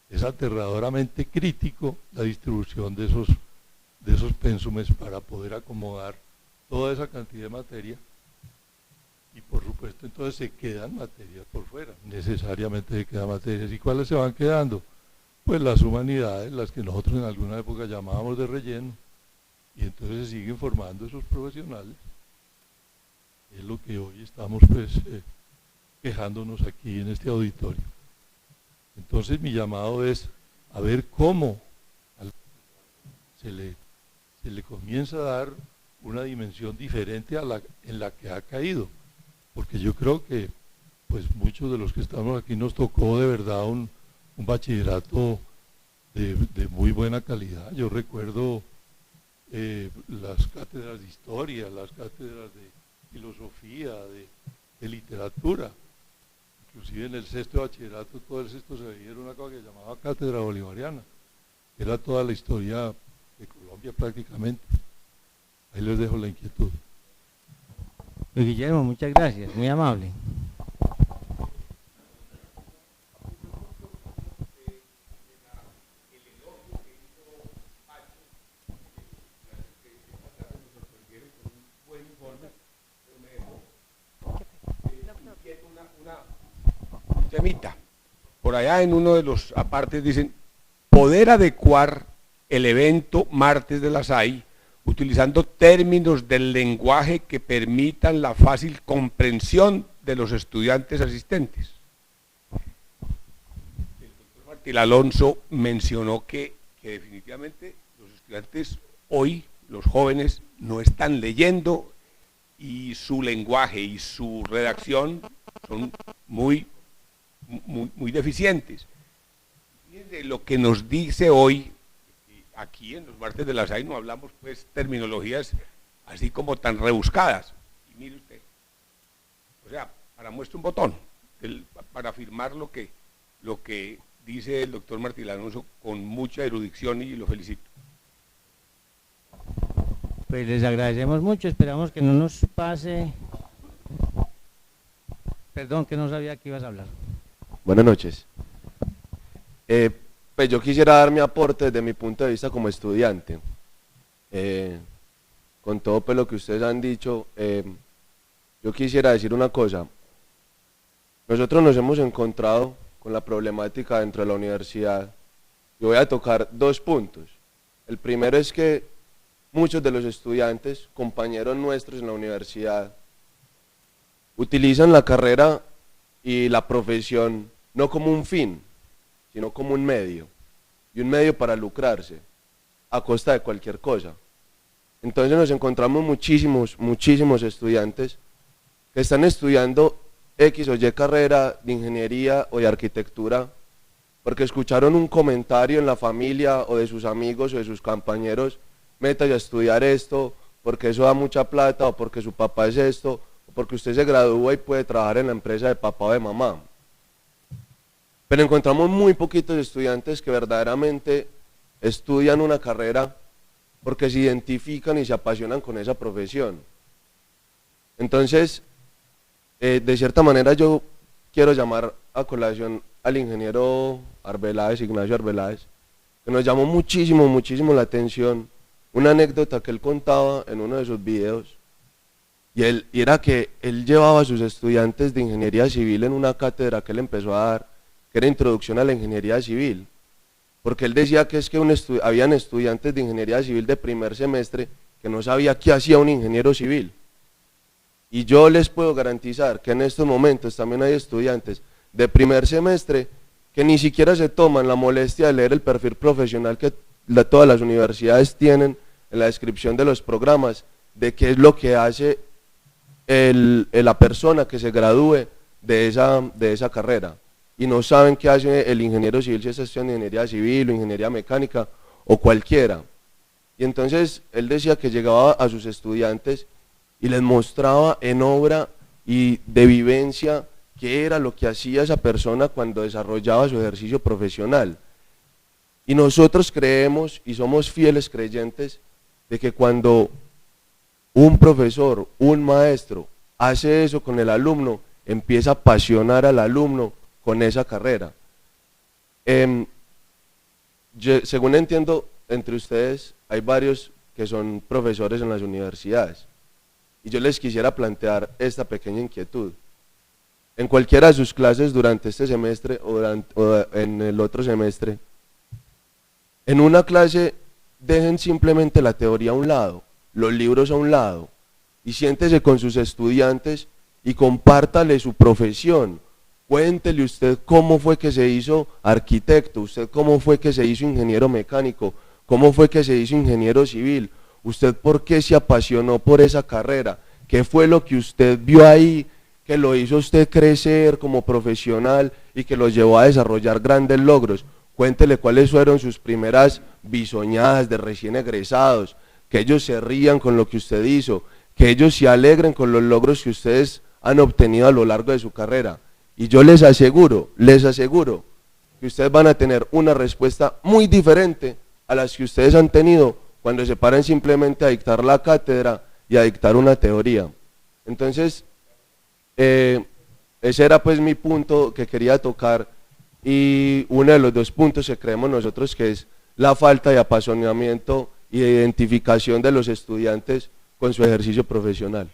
S8: es aterradoramente crítico la distribución de esos pénsumes para poder acomodar toda esa cantidad de materia. Y por supuesto entonces se quedan materias por fuera, necesariamente se quedan materias. ¿Y cuáles se van quedando? Pues las humanidades, las que nosotros en alguna época llamábamos de relleno, y entonces se siguen formando esos profesionales. Es lo que hoy estamos pues quejándonos aquí en este auditorio. Entonces mi llamado es a ver cómo se le comienza a dar una dimensión diferente en la que ha caído. Porque yo creo que pues muchos de los que estamos aquí nos tocó de verdad un bachillerato de muy buena calidad. Yo recuerdo las cátedras de historia, las cátedras de filosofía, de literatura. Inclusive en el 6º de bachillerato, todo el 6º se veía una cosa que se llamaba cátedra bolivariana. Era toda la historia de Colombia prácticamente. Ahí les dejo la inquietud.
S1: Guillermo, muchas gracias, muy amable.
S9: Temita. Por allá en uno de los apartes dicen poder adecuar el evento martes de la SAI utilizando términos del lenguaje que permitan la fácil comprensión de los estudiantes asistentes. El doctor Martín Alonso mencionó que definitivamente los estudiantes hoy, los jóvenes, no están leyendo y su lenguaje y su redacción son muy deficientes. Fíjense lo que nos dice hoy, aquí en los martes de la SAI no hablamos pues terminologías así como tan rebuscadas. Y mire usted, o sea, para muestra un botón, para afirmar lo que dice el doctor Martín Alonso con mucha erudición y lo felicito.
S1: Pues les agradecemos mucho, esperamos que no nos pase. Perdón, que no sabía que ibas a hablar.
S10: Buenas noches. Pues yo quisiera dar mi aporte desde mi punto de vista como estudiante. Con todo pues lo que ustedes han dicho, yo quisiera decir una cosa. Nosotros nos hemos encontrado con la problemática dentro de la universidad. Yo voy a tocar 2 puntos. El primero es que muchos de los estudiantes, compañeros nuestros en la universidad, utilizan la carrera y la profesión no como un fin, sino como un medio, y un medio para lucrarse, a costa de cualquier cosa. Entonces nos encontramos muchísimos estudiantes que están estudiando X o Y carrera de ingeniería o de arquitectura, porque escucharon un comentario en la familia o de sus amigos o de sus compañeros: métase a estudiar esto, porque eso da mucha plata, o porque su papá es esto, o porque usted se gradúa y puede trabajar en la empresa de papá o de mamá. Pero encontramos muy poquitos estudiantes que verdaderamente estudian una carrera porque se identifican y se apasionan con esa profesión. Entonces, de cierta manera yo quiero llamar a colación al ingeniero Arbeláez, Ignacio Arbeláez, que nos llamó muchísimo la atención una anécdota que él contaba en uno de sus videos, y era que él llevaba a sus estudiantes de ingeniería civil en una cátedra que él empezó a dar, que era Introducción a la Ingeniería Civil, porque él decía que es que habían estudiantes de ingeniería civil de primer semestre que no sabía qué hacía un ingeniero civil. Y yo les puedo garantizar que en estos momentos también hay estudiantes de primer semestre que ni siquiera se toman la molestia de leer el perfil profesional que todas las universidades tienen en la descripción de los programas, de qué es lo que hace la persona que se gradúe de esa carrera, y no saben qué hace el ingeniero civil, si es estudiante de ingeniería civil o ingeniería mecánica o cualquiera. Y entonces él decía que llegaba a sus estudiantes y les mostraba en obra y de vivencia qué era lo que hacía esa persona cuando desarrollaba su ejercicio profesional. Y nosotros creemos y somos fieles creyentes de que cuando un profesor, un maestro, hace eso con el alumno, empieza a apasionar al alumno con esa carrera. Según entiendo, entre ustedes hay varios que son profesores en las universidades, y yo les quisiera plantear esta pequeña inquietud. En cualquiera de sus clases durante este semestre o en el otro semestre, en una clase dejen simplemente la teoría a un lado, los libros a un lado, y siéntese con sus estudiantes y compártale su profesión. Cuéntele usted cómo fue que se hizo arquitecto, usted cómo fue que se hizo ingeniero mecánico, cómo fue que se hizo ingeniero civil, usted por qué se apasionó por esa carrera, qué fue lo que usted vio ahí que lo hizo usted crecer como profesional y que lo llevó a desarrollar grandes logros. Cuéntele cuáles fueron sus primeras bisoñadas de recién egresados, que ellos se rían con lo que usted hizo, que ellos se alegren con los logros que ustedes han obtenido a lo largo de su carrera. Y yo les aseguro que ustedes van a tener una respuesta muy diferente a las que ustedes han tenido cuando se paran simplemente a dictar la cátedra y a dictar una teoría. Entonces, ese era pues mi punto que quería tocar, y uno de los 2 puntos que creemos nosotros que es la falta de apasionamiento y de identificación de los estudiantes con su ejercicio profesional.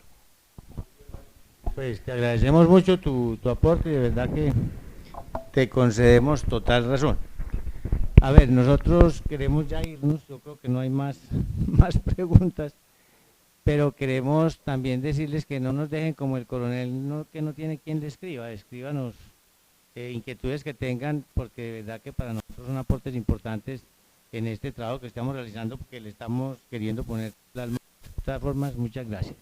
S1: Pues te agradecemos mucho tu aporte, y de verdad que te concedemos total razón. A ver, nosotros queremos ya irnos, yo creo que no hay más más preguntas, pero queremos también decirles que no nos dejen como el coronel que no tiene quien le escriba, escríbanos inquietudes que tengan, porque de verdad que para nosotros son aportes importantes en este trabajo que estamos realizando, porque le estamos queriendo poner las manos. De todas formas, muchas gracias.